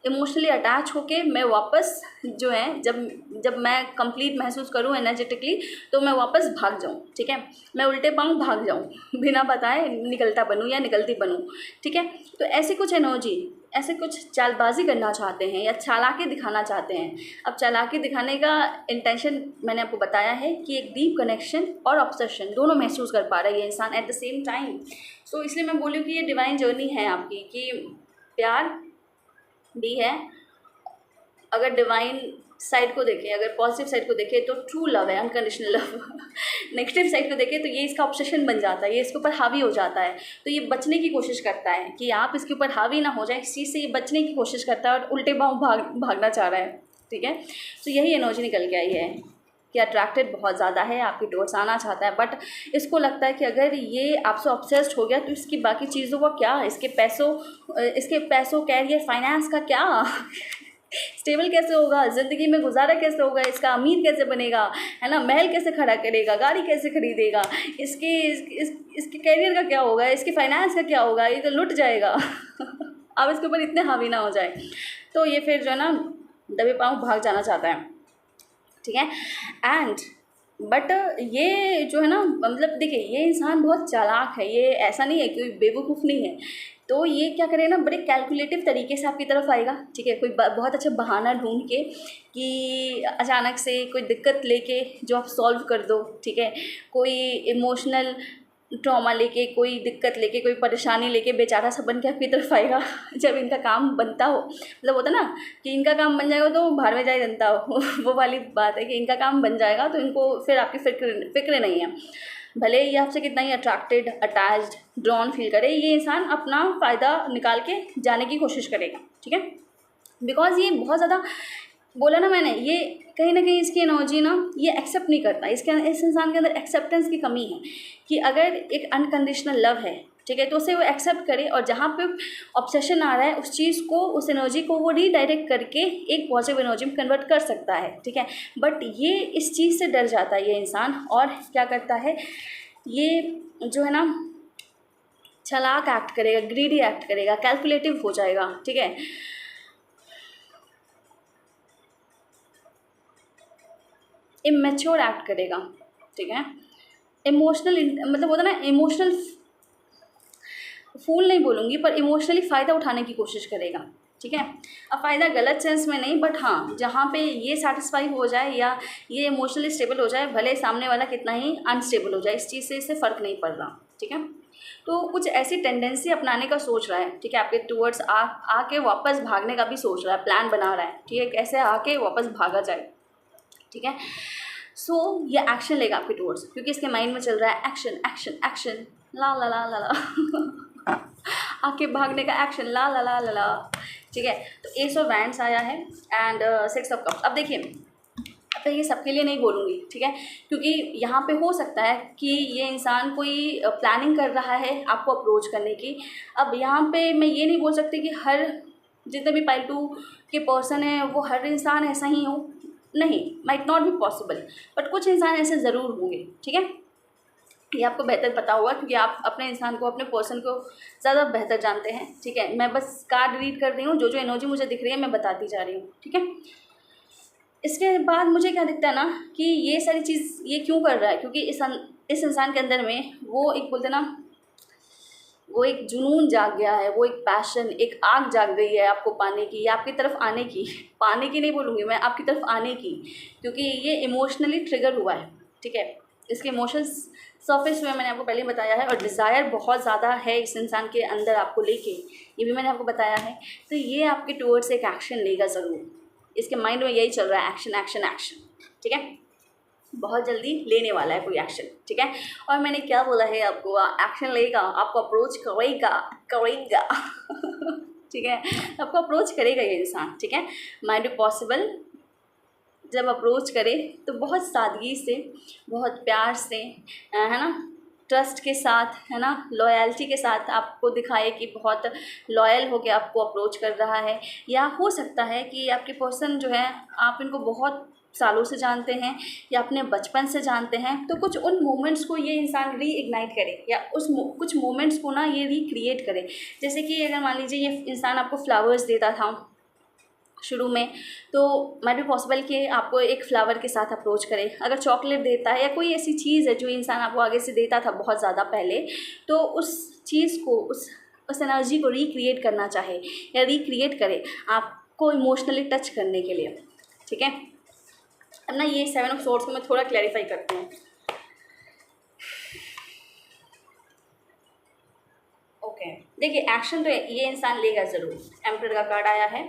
इमोशनली अटैच होके मैं वापस जो है जब मैं कंप्लीट महसूस करूँ एनर्जेटिकली, तो मैं वापस भाग जाऊँ, ठीक है, मैं उल्टे पाँव भाग जाऊँ, बिना बताए निकलता बनूँ या निकलती बनूँ, ठीक है। तो ऐसी कुछ एनर्जी, ऐसे कुछ चालबाजी करना चाहते हैं या चालाकी दिखाना चाहते हैं। अब चालाकी दिखाने का इंटेंशन मैंने आपको बताया है कि एक डीप कनेक्शन और ऑब्सेशन दोनों महसूस कर पा रहा है ये इंसान एट द सेम टाइम। सो इसलिए मैं बोलूँ कि ये डिवाइन जर्नी है आपकी, कि प्यार भी है, अगर डिवाइन साइड को देखें, अगर पॉजिटिव साइड को देखें तो ट्रू लव है, अनकंडीशनल लव। नेगेटिव साइड को देखें तो ये इसका ऑब्सेशन बन जाता है, ये इसके ऊपर हावी हो जाता है। तो ये बचने की कोशिश करता है कि आप इसके ऊपर हावी ना हो जाए, इस चीज़ से ये बचने की कोशिश करता है और उल्टे पाँव भागना चाह रहा है। ठीक है, तो यही एनर्जी निकल के आई है कि अट्रैक्टेड बहुत ज़्यादा है, आपकी टुवर्ड्स आना चाहता है, बट इसको लगता है कि अगर ये आपसे ऑब्सेस्ड हो गया तो इसकी बाकी चीज़ों का क्या, इसके पैसों कैरियर फाइनेंस का क्या, स्टेबल कैसे होगा, ज़िंदगी में गुजारा कैसे होगा, इसका अमीर कैसे बनेगा, है ना, महल कैसे खड़ा करेगा, गाड़ी कैसे खरीदेगा, इसके कैरियर का क्या होगा, इसके फाइनेंस का क्या होगा, ये तो लुट जाएगा। अब इसके ऊपर इतने हावी ना हो जाए, तो ये फिर जो है ना दबे पाँव भाग जाना चाहता है। ठीक है, एंड बट ये जो है ना, मतलब देखिए ये इंसान बहुत चालाक है, ये ऐसा नहीं है कि बेवकूफ़ नहीं है। तो ये क्या करेगा ना, बड़े कैलकुलेटिव तरीके से आपकी तरफ आएगा। ठीक है, कोई बहुत अच्छा बहाना ढूंढ के कि अचानक से कोई दिक्कत लेके जो आप सॉल्व कर दो। ठीक है, कोई इमोशनल ट्रॉमा लेके, कोई दिक्कत लेके, कोई परेशानी लेके बेचारा सा बन के आपकी तरफ आएगा। जब इनका काम बनता हो, मतलब होता ना कि इनका काम बन जाएगा तो बाहर में जाए जनता हो, वो वाली बात है कि इनका काम बन जाएगा तो इनको फिर आपकी फिक्र नहीं है। भले ये आपसे कितना ही अट्रैक्टेड, अटैच्ड, ड्रॉन फील करे, ये इंसान अपना फ़ायदा निकाल के जाने की कोशिश करेगा। ठीक है, बिकॉज ये बहुत ज़्यादा, बोला ना मैंने, ये कहीं ना कहीं इसकी एनर्जी ना ये एक्सेप्ट नहीं करता, इस इंसान के अंदर एक्सेप्टेंस की कमी है कि अगर एक अनकंडीशनल लव है, ठीक है, तो उसे वो एक्सेप्ट करे और जहाँ पे ऑब्सेशन आ रहा है उस चीज़ को, उस एनर्जी को वो रीडायरेक्ट करके एक पॉजिटिव एनर्जी में कन्वर्ट कर सकता है। ठीक है, बट ये इस चीज़ से डर जाता है ये इंसान, और क्या करता है, ये जो है ना चालाक एक्ट करेगा, ग्रीडी एक्ट करेगा, कैलकुलेटिव हो जाएगा। ठीक है, इमेच्योर एक्ट करेगा। ठीक है, इमोशनल, मतलब होता ना इमोशनल फूल नहीं बोलूँगी, पर इमोशनली फ़ायदा उठाने की कोशिश करेगा। ठीक है, अब फ़ायदा गलत सेंस में नहीं, बट हाँ जहाँ पे ये सेटिस्फाई हो जाए या ये इमोशनली स्टेबल हो जाए, भले सामने वाला कितना ही अनस्टेबल हो जाए, इस चीज़ से इससे फ़र्क नहीं पड़ रहा। ठीक है, तो कुछ ऐसी टेंडेंसी अपनाने का सोच रहा है। ठीक है, आपके टूवर्ड्स आके वापस भागने का भी सोच रहा है, प्लान बना रहा है। ठीक है, कैसे आके वापस भागा जाए। ठीक है, सो ये एक्शन लेगा आपके टूवर्ड्स, क्योंकि इसके माइंड में चल रहा है एक्शन एक्शन एक्शन, ला ला ला ला ला आके भागने का एक्शन, ला ला ला ला ला। ठीक है, तो एस ऑफ वैंड्स आया है एंड 6 ऑफ कप्स। अब देखिए, अब ये सबके लिए नहीं बोलूँगी, ठीक है, क्योंकि यहाँ पे हो सकता है कि ये इंसान कोई प्लानिंग कर रहा है आपको अप्रोच करने की। अब यहाँ पे मैं ये नहीं बोल सकती कि हर जितने भी पाइल 2 के पर्सन हैं वो हर इंसान ऐसा ही हो, नहीं, might not be possible, but कुछ इंसान ऐसे ज़रूर होंगे। ठीक है, ये आपको बेहतर पता होगा क्योंकि आप अपने इंसान को, अपने पर्सन को ज़्यादा बेहतर जानते हैं। ठीक है, मैं बस कार्ड रीड कर रही हूँ, जो एनर्जी मुझे दिख रही है मैं बताती जा रही हूँ। ठीक है, इसके बाद मुझे क्या दिखता है ना कि ये सारी चीज़ ये क्यों कर रहा है, क्योंकि इस इंसान के अंदर में वो एक बोलते ना, वो एक जुनून जाग गया है, वो एक पैशन, एक आग जाग गई है आपको पाने की, या आपकी तरफ आने की, पाने की नहीं बोलूँगी मैं, आपकी तरफ आने की, क्योंकि ये इमोशनली ट्रिगर हुआ है। ठीक है, इसके इमोशंस सरफेस में मैंने आपको पहले ही बताया है, और डिज़ायर बहुत ज़्यादा है इस इंसान के अंदर आपको लेके, ये भी मैंने आपको बताया है। तो ये आपके टूवर्ड्स एक एक्शन लेगा ज़रूर, इसके माइंड में यही चल रहा है, एक्शन एक्शन एक्शन। ठीक है, बहुत जल्दी लेने वाला है कोई एक्शन। ठीक है, और मैंने क्या बोला है आपको, एक्शन लेगा, आपको अप्रोच करेगा ठीक है, आपको अप्रोच करेगा ये इंसान। ठीक है, माइंड बी पॉसिबल, जब अप्रोच करे तो बहुत सादगी से, बहुत प्यार से, है ना, ट्रस्ट के साथ, है ना, लॉयल्टी के साथ आपको दिखाए कि बहुत लॉयल होकर आपको अप्रोच कर रहा है। या हो सकता है कि आपके पर्सन जो है, आप इनको बहुत सालों से जानते हैं या अपने बचपन से जानते हैं, तो कुछ उन मोमेंट्स को ये इंसान रीइग्नाइट करे, या कुछ मोमेंट्स को ना ये रिक्रिएट करे। जैसे कि अगर मान लीजिए ये इंसान आपको फ्लावर्स देता था शुरू में, तो माइट बी पॉसिबल कि आपको एक फ्लावर के साथ अप्रोच करे। अगर चॉकलेट देता है या कोई ऐसी चीज़ है जो इंसान आपको आगे से देता था बहुत ज़्यादा पहले, तो उस चीज़ को, उस एनर्जी को रिक्रिएट करना चाहे या रिक्रिएट करे आपको इमोशनली टच करने के लिए। ठीक है, अब ना ये 7 ऑफ सोर्ड्स को मैं थोड़ा क्लैरिफाई करती हूँ। ओके, देखिए एक्शन तो ये इंसान लेगा ज़रूर, एम्परर का कार्ड आया है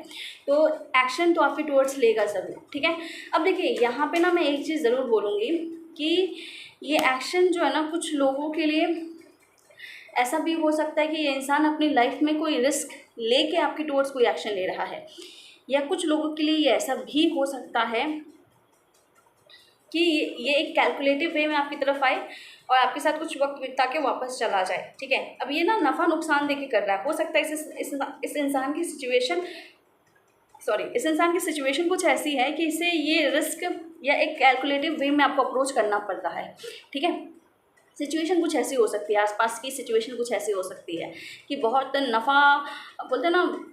तो एक्शन तो आपके टुवर्ड्स लेगा ज़रूर, ठीक है। अब देखिए यहाँ पे ना मैं एक चीज़ ज़रूर बोलूँगी कि ये एक्शन जो है ना कुछ लोगों के लिए ऐसा भी हो सकता है कि ये इंसान अपनी लाइफ में कोई रिस्क लेके आपके टुवर्ड्स कोई एक्शन ले रहा है, या कुछ लोगों के लिए ये ऐसा भी हो सकता है कि ये एक कैलकुलेटिव वे में आपकी तरफ आए और आपके साथ कुछ वक्त बिता के वापस चला जाए, ठीक है। अब ये ना नफ़ा नुकसान देके कर रहा है, हो सकता है इस इंसान की सिचुएशन कुछ ऐसी है कि इसे ये रिस्क या एक कैलकुलेटिव वे में आपको अप्रोच करना पड़ता है, ठीक है। सिचुएशन कुछ ऐसी हो सकती है, आसपास की सिचुएशन कुछ ऐसी हो सकती है कि बहुत नफ़ा बोलते हैं ना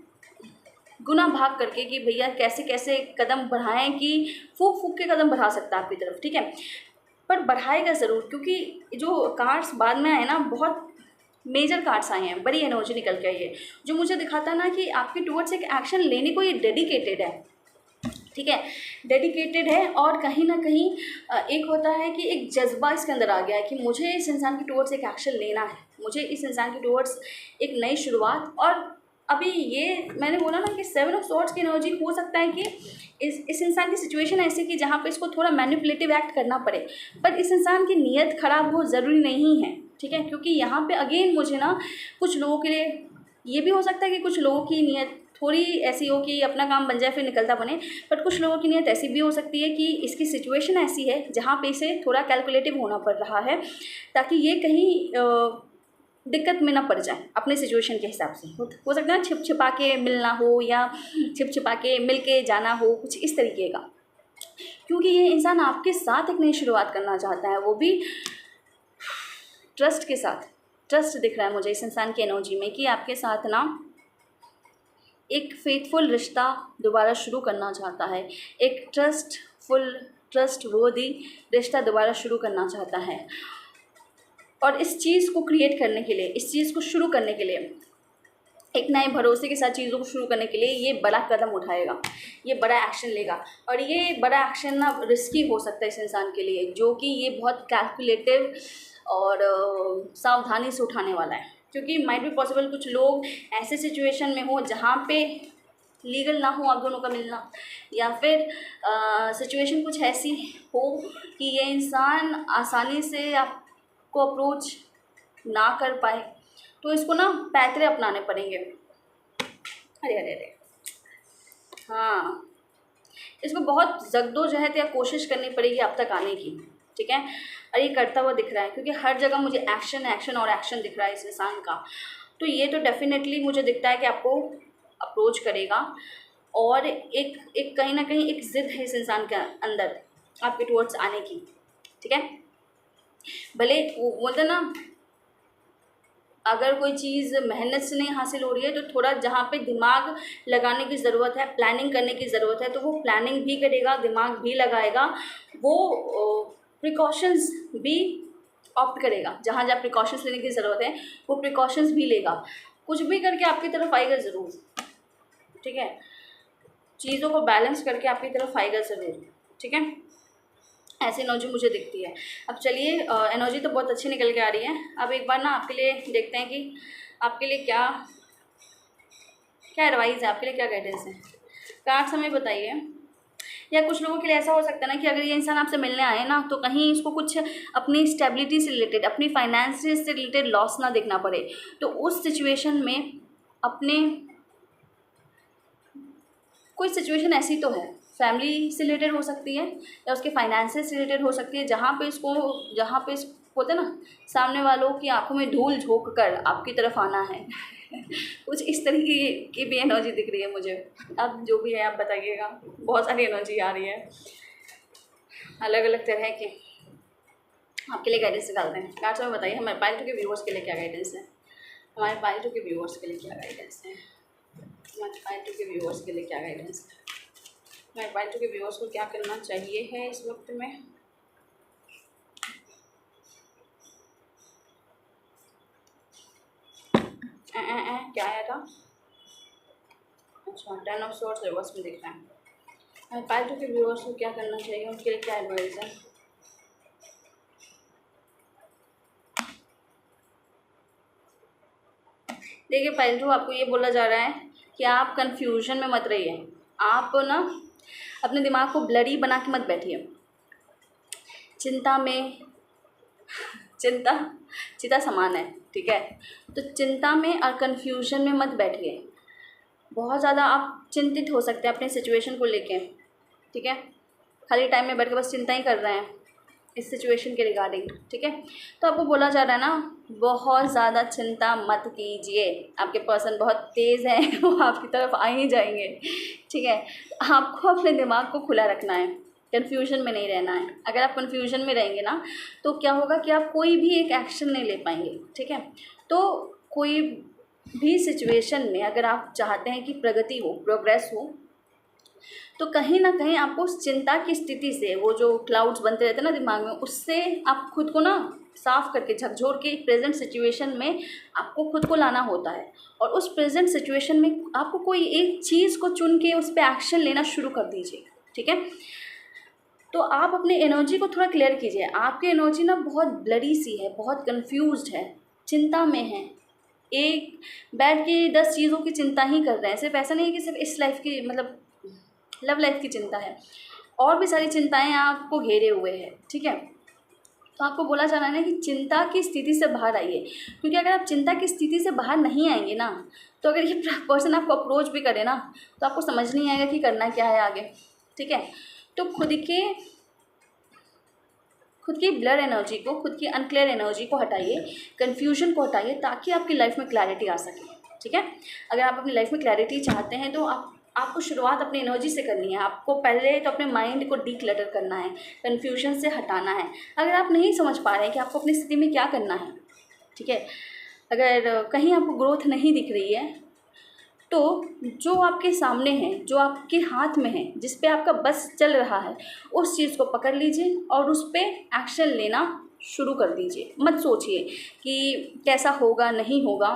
गुना भाग करके कि भैया कैसे कैसे कदम बढ़ाएं कि फूक फूक के कदम बढ़ा सकता है आपकी तरफ, ठीक है। पर बढ़ाएगा ज़रूर, क्योंकि जो कार्ड्स बाद में आए ना बहुत मेजर कार्ड्स आए हैं, बड़ी एनर्जी निकल के आई है, जो मुझे दिखाता है ना कि आपके टुवर्ड्स एक एक्शन लेने को ये डेडिकेटेड है, ठीक है, डेडिकेटेड है। और कहीं ना कहीं एक होता है कि एक जज्बा इसके अंदर आ गया है कि मुझे इस इंसान के टुवर्ड्स एक एक्शन लेना है, मुझे इस इंसान के टुवर्ड्स एक नई शुरुआत। और अभी ये मैंने बोला ना कि 7 ऑफ सॉर्ड्स की एनर्जी हो सकता है कि इस इंसान की सिचुएशन ऐसी कि जहाँ पे इसको थोड़ा मैनिपुलेटिव एक्ट करना पड़े, पर इस इंसान की नीयत ख़राब हो ज़रूरी नहीं है, ठीक है। क्योंकि यहाँ पे अगेन मुझे ना कुछ लोगों के लिए ये भी हो सकता है कि कुछ लोगों की नीयत थोड़ी ऐसी हो कि अपना काम बन जाए फिर निकलता बने, बट कुछ लोगों की नीयत ऐसी भी हो सकती है कि इसकी सिचुएशन ऐसी है जहाँ पे इसे थोड़ा कैलकुलेटिव होना पड़ रहा है ताकि ये कहीं दिक्कत में ना पड़ जाए अपने सिचुएशन के हिसाब से। हो सकता है छिप छिपा के मिलना हो या छिप छिपा के मिल के जाना हो, कुछ इस तरीके का, क्योंकि ये इंसान आपके साथ एक नई शुरुआत करना चाहता है, वो भी ट्रस्ट के साथ। ट्रस्ट दिख रहा है मुझे इस इंसान की एनर्जी में कि आपके साथ ना एक फेथफुल रिश्ता दोबारा शुरू करना चाहता है, एक ट्रस्टवर्दी रिश्ता दोबारा शुरू करना चाहता है। और इस चीज़ को क्रिएट करने के लिए, इस चीज़ को शुरू करने के लिए, एक नए भरोसे के साथ चीज़ों को शुरू करने के लिए ये बड़ा कदम उठाएगा, ये बड़ा एक्शन लेगा। और ये बड़ा एक्शन ना रिस्की हो सकता है इस इंसान के लिए, जो कि ये बहुत कैलकुलेटिव और सावधानी से उठाने वाला है, क्योंकि माइट बी पॉसिबल कुछ लोग ऐसे सिचुएशन में हो जहाँ पे लीगल ना हो आप दोनों का मिलना, या फिर सिचुएशन कुछ ऐसी हो कि ये इंसान आसानी से को अप्रोच ना कर पाए, तो इसको ना पैतरे अपनाने पड़ेंगे। अरे अरे अरे हाँ, इसको बहुत जद्दोजहद या कोशिश करनी पड़ेगी अब तक आने की, ठीक है। और ये करता हुआ दिख रहा है क्योंकि हर जगह मुझे एक्शन एक्शन और एक्शन दिख रहा है इस इंसान का, तो ये तो डेफिनेटली मुझे दिखता है कि आपको अप्रोच करेगा। और एक कहीं ना कहीं एक ज़िद है इस इंसान के अंदर आपके टुवर्ड्स आने की, ठीक है। भले वो बोलते ना, अगर कोई चीज़ मेहनत से नहीं हासिल हो रही है तो थोड़ा जहाँ पे दिमाग लगाने की ज़रूरत है, प्लानिंग करने की ज़रूरत है, तो वो प्लानिंग भी करेगा, दिमाग भी लगाएगा, वो प्रिकॉशंस भी ऑप्ट करेगा, जहाँ जहाँ प्रिकॉशंस लेने की ज़रूरत है वो प्रिकॉशंस भी लेगा, कुछ भी करके आपकी तरफ आएगा ज़रूर, ठीक है। चीज़ों को बैलेंस करके आपकी तरफ आएगा ज़रूर, ठीक है। ऐसी एनर्जी मुझे दिखती है। अब चलिए, एनर्जी तो बहुत अच्छी निकल के आ रही है। अब एक बार ना आपके लिए देखते हैं कि आपके लिए क्या क्या एडवाइस है, आपके लिए क्या गाइडेंस है। कार्ड्स हमें बताइए। या कुछ लोगों के लिए ऐसा हो सकता है ना कि अगर ये इंसान आपसे मिलने आए ना तो कहीं इसको कुछ अपनी स्टेबिलिटी से रिलेटेड, अपनी फाइनेंसेस से रिलेटेड लॉस ना देखना पड़े, तो उस सिचुएशन में अपने कोई सिचुएशन ऐसी तो है, फैमिली से रिलेटेड हो सकती है या उसके फाइनेंसेस से रिलेटेड हो सकती है, जहाँ पे बोलते हैं ना सामने वालों की आंखों में धूल झोंक कर आपकी तरफ आना है कुछ इस तरीके की भी एनर्जी दिख रही है मुझे। अब जो भी है आप बताइएगा, बहुत सारी एनर्जी आ रही है अलग अलग तरह की। आपके लिए गाइडेंस निकालते हैं। कार्ड्स में बताइए हमारे पाइल टू के व्यूअर्स के लिए क्या गाइडेंस है, हमारे पाइल टू के व्यूअर्स के लिए क्या गाइडेंस है, हमारे पाइल टू के व्यूअर्स के लिए क्या गाइडेंस है, हमारे पाइल टू के व्यूअर्स को क्या करना चाहिए है इस वक्त में। क्या आया था, अच्छा 10 ऑफ सॉर्ड्स रिवर्स में दिख रहा है। हमारे पाइल टू के व्यूअर्स को क्या करना चाहिए, उनके लिए क्या एडवाइस है। देखिए पहलू, आपको ये बोला जा रहा है कि आप कन्फ्यूजन में मत रहिए। आप ना अपने दिमाग को ब्लरी बना के मत बैठिए। चिंता में चिंता चिता समान है, ठीक है। तो चिंता में और कन्फ्यूजन में मत बैठिए। बहुत ज़्यादा आप चिंतित हो सकते हैं अपने सिचुएशन को लेके, ठीक है। खाली टाइम में बैठ के बस चिंता ही कर रहे हैं इस सिचुएशन के रिगार्डिंग, ठीक है। तो आपको बोला जा रहा है ना, बहुत ज़्यादा चिंता मत कीजिए। आपके पर्सन बहुत तेज़ हैं, वो आपकी तरफ आ ही जाएंगे, ठीक है। आपको अपने दिमाग को खुला रखना है, कन्फ्यूजन में नहीं रहना है। अगर आप कन्फ्यूजन में रहेंगे ना, तो क्या होगा कि आप कोई भी एक एक्शन नहीं ले पाएंगे, ठीक है। तो कोई भी सिचुएशन में अगर आप चाहते हैं कि प्रगति हो, प्रोग्रेस हो, तो कहीं ना कहीं आपको उस चिंता की स्थिति से, वो जो क्लाउड्स बनते रहते हैं ना दिमाग में, उससे आप खुद को ना साफ करके, झकझोर के प्रेजेंट सिचुएशन में आपको खुद को लाना होता है। और उस प्रेजेंट सिचुएशन में आपको कोई एक चीज़ को चुन के उस पर एक्शन लेना शुरू कर दीजिए, ठीक है। तो आप अपनी एनर्जी को थोड़ा क्लियर कीजिए। आपकी एनर्जी ना बहुत ब्लरी सी है, बहुत कंफ्यूज्ड है, चिंता में है। एक बैठ के 10 चीज़ों की चिंता ही कर रहे हैं। सिर्फ ऐसा नहीं है कि सिर्फ इस लाइफ की, मतलब लव लाइफ की चिंता है, और भी सारी चिंताएं आपको घेरे हुए हैं, ठीक है। तो आपको बोला जा रहा है ना कि चिंता की स्थिति से बाहर आइए, क्योंकि अगर आप चिंता की स्थिति से बाहर नहीं आएंगे ना, तो अगर ये पर्सन आपको अप्रोच भी करे ना, तो आपको समझ नहीं आएगा कि करना क्या है आगे, ठीक है। तो खुद की ब्लर एनर्जी को, खुद की अनक्लियर एनर्जी को हटाइए, कन्फ्यूजन को हटाइए, ताकि आपकी लाइफ में क्लैरिटी आ सके, ठीक है। अगर आप अपनी लाइफ में क्लैरिटी चाहते हैं तो आपको शुरुआत अपनी एनर्जी से करनी है। आपको पहले तो अपने माइंड को डीक्लटर करना है, कन्फ्यूजन से हटाना है। अगर आप नहीं समझ पा रहे हैं कि आपको अपनी स्थिति में क्या करना है, ठीक है, अगर कहीं आपको ग्रोथ नहीं दिख रही है, तो जो आपके सामने है, जो आपके हाथ में है, जिस पे आपका बस चल रहा है, उस चीज़ को पकड़ लीजिए और उस पर एक्शन लेना शुरू कर दीजिए। मत सोचिए कि कैसा होगा, नहीं होगा।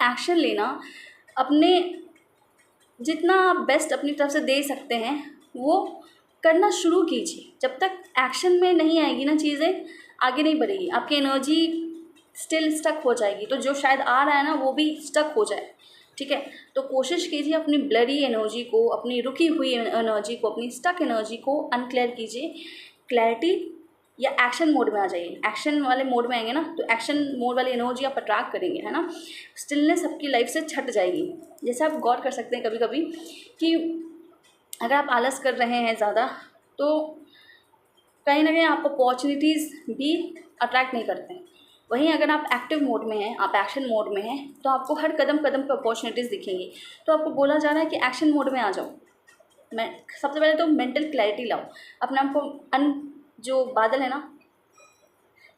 एक्शन लेना, अपने जितना आप बेस्ट अपनी तरफ से दे सकते हैं वो करना शुरू कीजिए। जब तक एक्शन में नहीं आएगी ना चीज़ें, आगे नहीं बढ़ेगी, आपकी एनर्जी स्टिल स्टक हो जाएगी। तो जो शायद आ रहा है ना, वो भी स्टक हो जाए, ठीक है। तो कोशिश कीजिए अपनी ब्लरी एनर्जी को, अपनी रुकी हुई एनर्जी को, अपनी स्टक एनर्जी को अनक्लियर कीजिए। क्लैरिटी या एक्शन मोड में आ जाइए। एक्शन वाले मोड में आएंगे ना, तो एक्शन मोड वाली एनर्जी आप अट्रैक्ट करेंगे, है ना। स्टिलनेस आपकी लाइफ से छट जाएगी। जैसे आप गौर कर सकते हैं कभी कभी कि अगर आप आलस कर रहे हैं ज़्यादा, तो कहीं ना कहीं आप अपॉर्चुनिटीज़ भी अट्रैक्ट नहीं करते हैं। वहीं अगर आप एक्टिव मोड में हैं, आप एक्शन मोड में हैं, तो आपको हर कदम कदम पर अपॉर्चुनिटीज़ दिखेंगी। तो आपको बोला जा रहा है कि एक्शन मोड में आ जाओ। मैं सबसे पहले तो मेंटल क्लैरिटी लाओ, अपने आप को जो बादल है ना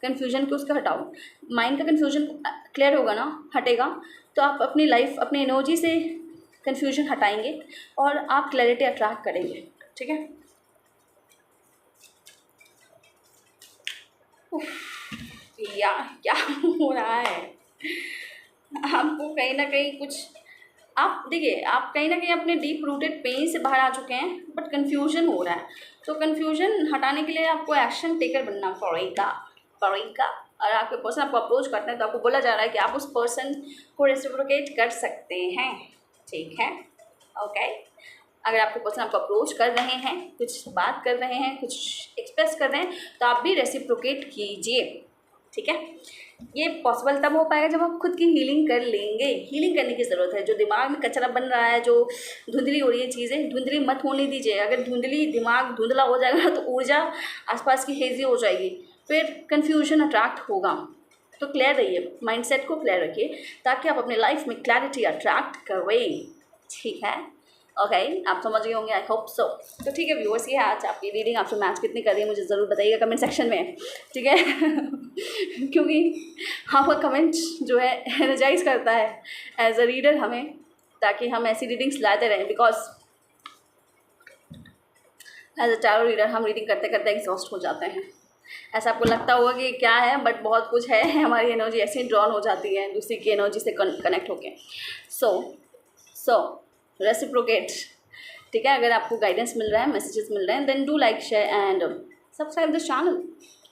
कन्फ्यूजन के, उसको हटाओ। माइंड का कन्फ्यूजन क्लियर होगा ना, हटेगा, तो आप अपनी लाइफ, अपनी एनर्जी से कन्फ्यूजन हटाएंगे और आप क्लैरिटी अट्रैक्ट करेंगे, ठीक है। या क्या हो रहा है, आपको कहीं ना कहीं कुछ, आप देखिए, आप कहीं ना कहीं अपने डीप रूटेड पेन से बाहर आ चुके हैं, बट कन्फ्यूजन हो रहा है। तो कन्फ्यूजन हटाने के लिए आपको एक्शन टेकर बनना पड़ेगा। और आपके पर्सन आपको अप्रोच करते हैं, तो आपको बोला जा रहा है कि आप उस पर्सन को रेसिप्रोकेट कर सकते हैं, ठीक है, ओके। अगर आपके पर्सन आपको अप्रोच कर रहे हैं, कुछ बात कर रहे हैं, कुछ एक्सप्रेस कर रहे हैं, तो आप भी रेसिप्रोकेट कीजिए, ठीक है। ये पॉसिबल तब हो पाएगा जब आप खुद की हीलिंग कर लेंगे। हीलिंग करने की ज़रूरत है। जो दिमाग में कचरा बन रहा है, जो धुंधली हो रही है चीज़ें, धुंधली मत होने दीजिए। अगर दिमाग धुंधला हो जाएगा तो ऊर्जा आसपास की हेजी हो जाएगी, फिर कन्फ्यूजन अट्रैक्ट होगा। तो क्लियर रहिए, माइंडसेट को क्लियर रखिए, ताकि आप अपने लाइफ में क्लैरिटी अट्रैक्ट करें, ठीक है, ओके। आप समझ गए होंगे, आई होप सो। तो ठीक है व्यूअर्स, ये है आज आपकी रीडिंग। आपसे मैच कितनी कर रही है मुझे ज़रूर बताइएगा कमेंट सेक्शन में, ठीक है। क्योंकि आपका कमेंट जो है एनर्जाइज करता है एज अ रीडर हमें, ताकि हम ऐसी रीडिंग्स लाते रहें। Because as a tarot reader हम रीडिंग करते करते एग्जॉस्ट हो जाते हैं। ऐसा आपको लगता होगा कि क्या है, बट बहुत कुछ है। हमारी एनर्जी ऐसे ही ड्रॉन हो जाती है दूसरी की एनर्जी से कनेक्ट होके। सो रेसिप्रोकेट, ठीक है। अगर आपको गाइडेंस मिल रहा है, मैसेजेस मिल रहे हैं, then do like, share and subscribe the channel.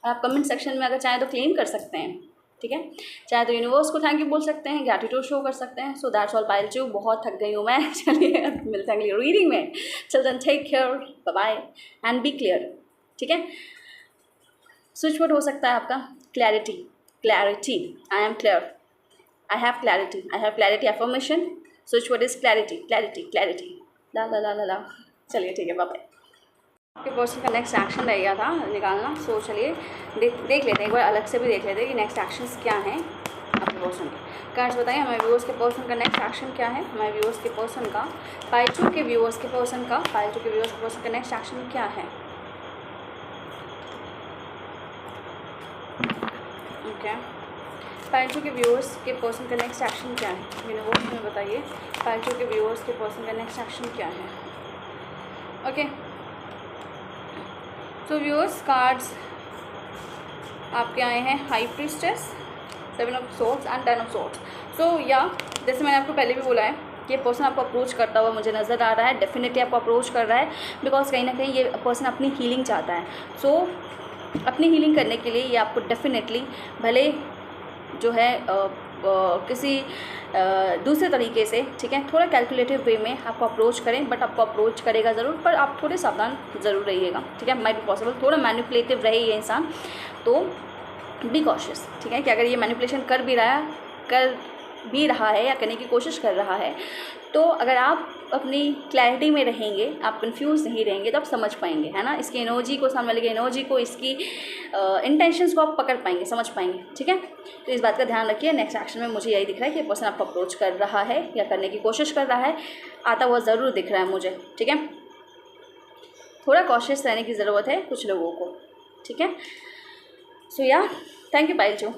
आप कमेंट सेक्शन में अगर चाहें तो क्लेम कर सकते हैं, ठीक है। चाहे तो यूनिवर्स को थैंक यू बोल सकते हैं, ग्रैटिट्यूड शो कर सकते हैं। सो दैट्स ऑल पायल चू, बहुत थक गई हूँ मैं। चलिए मिलते हैं अगली रीडिंग में। Children take care, bye bye and be clear, ठीक है। स्विच वर्ड हो सकता है आपका clarity, clarity, I am clear, I have clarity affirmation. Switch word is clarity, clarity, clarity, la la la la la. चलिए ठीक है, बाय बाय। आपके पर्सन का नेक्स्ट एक्शन रह गया था निकालना। सो चलिए देख लेते हैं, एक बार अलग से भी देख लेते हैं कि नेक्स्ट एक्शंस क्या हैं आपके पर्सन के। कार्ड्स बताइए हमारे व्यूअर्स के पर्सन का नेक्स्ट एक्शन क्या है। हमारे व्यूअर्स के पर्सन का, पाइल टू के व्यूअर्स के पर्सन का, पाइल टू के व्यूअर्स के पर्सन का नेक्स्ट एक्शन क्या है। ओके, पाइल टू के व्यूअर्स के पर्सन का नेक्स्ट एक्शन क्या है, यूनिवर्स में बताइए। पाइल टू के व्यूअर्स के पर्सन का नेक्स्ट एक्शन क्या है। ओके, तो व्यूअर्स कार्ड्स आपके आए हैं high priestess, 7 of swords and 10 of swords. So या जैसे मैंने आपको पहले भी बोला है कि ये पर्सन आपको अप्रोच करता हुआ मुझे नज़र आ रहा है, डेफिनेटली आपको अप्रोच कर रहा है बिकॉज कहीं ना कहीं ये पर्सन अपनी हीलिंग चाहता है। सो अपनी हीलिंग करने के लिए ये आपको डेफिनेटली भले जो है किसी दूसरे तरीके से, ठीक है, थोड़ा कैलकुलेटिव वे में आपको अप्रोच करें, बट आपको अप्रोच करेगा ज़रूर, पर आप थोड़े सावधान ज़रूर रहिएगा, ठीक है। माइट बी पॉसिबल थोड़ा मैनिपुलेटिव रहे ये इंसान, तो बी कॉशियस, ठीक है, कि अगर ये मैनिपुलेशन कर भी रहा है या करने की कोशिश कर रहा है, तो अगर आप अपनी क्लैरिटी में रहेंगे, आप कंफ्यूज नहीं रहेंगे, तो आप समझ पाएंगे, है ना, इसकी एनर्जी को, सामने वाले की एनर्जी को, इसकी इंटेंशंस को आप पकड़ पाएंगे, समझ पाएंगे, ठीक है। तो इस बात का ध्यान रखिए। नेक्स्ट एक्शन में मुझे यही दिख रहा है कि पर्सन आपको अप्रोच कर रहा है या करने की कोशिश कर रहा है, आता हुआ ज़रूर दिख रहा है मुझे, ठीक है। थोड़ा कॉशियस रहने की ज़रूरत है कुछ लोगों को, ठीक है। सो या थैंक यू पायल चू।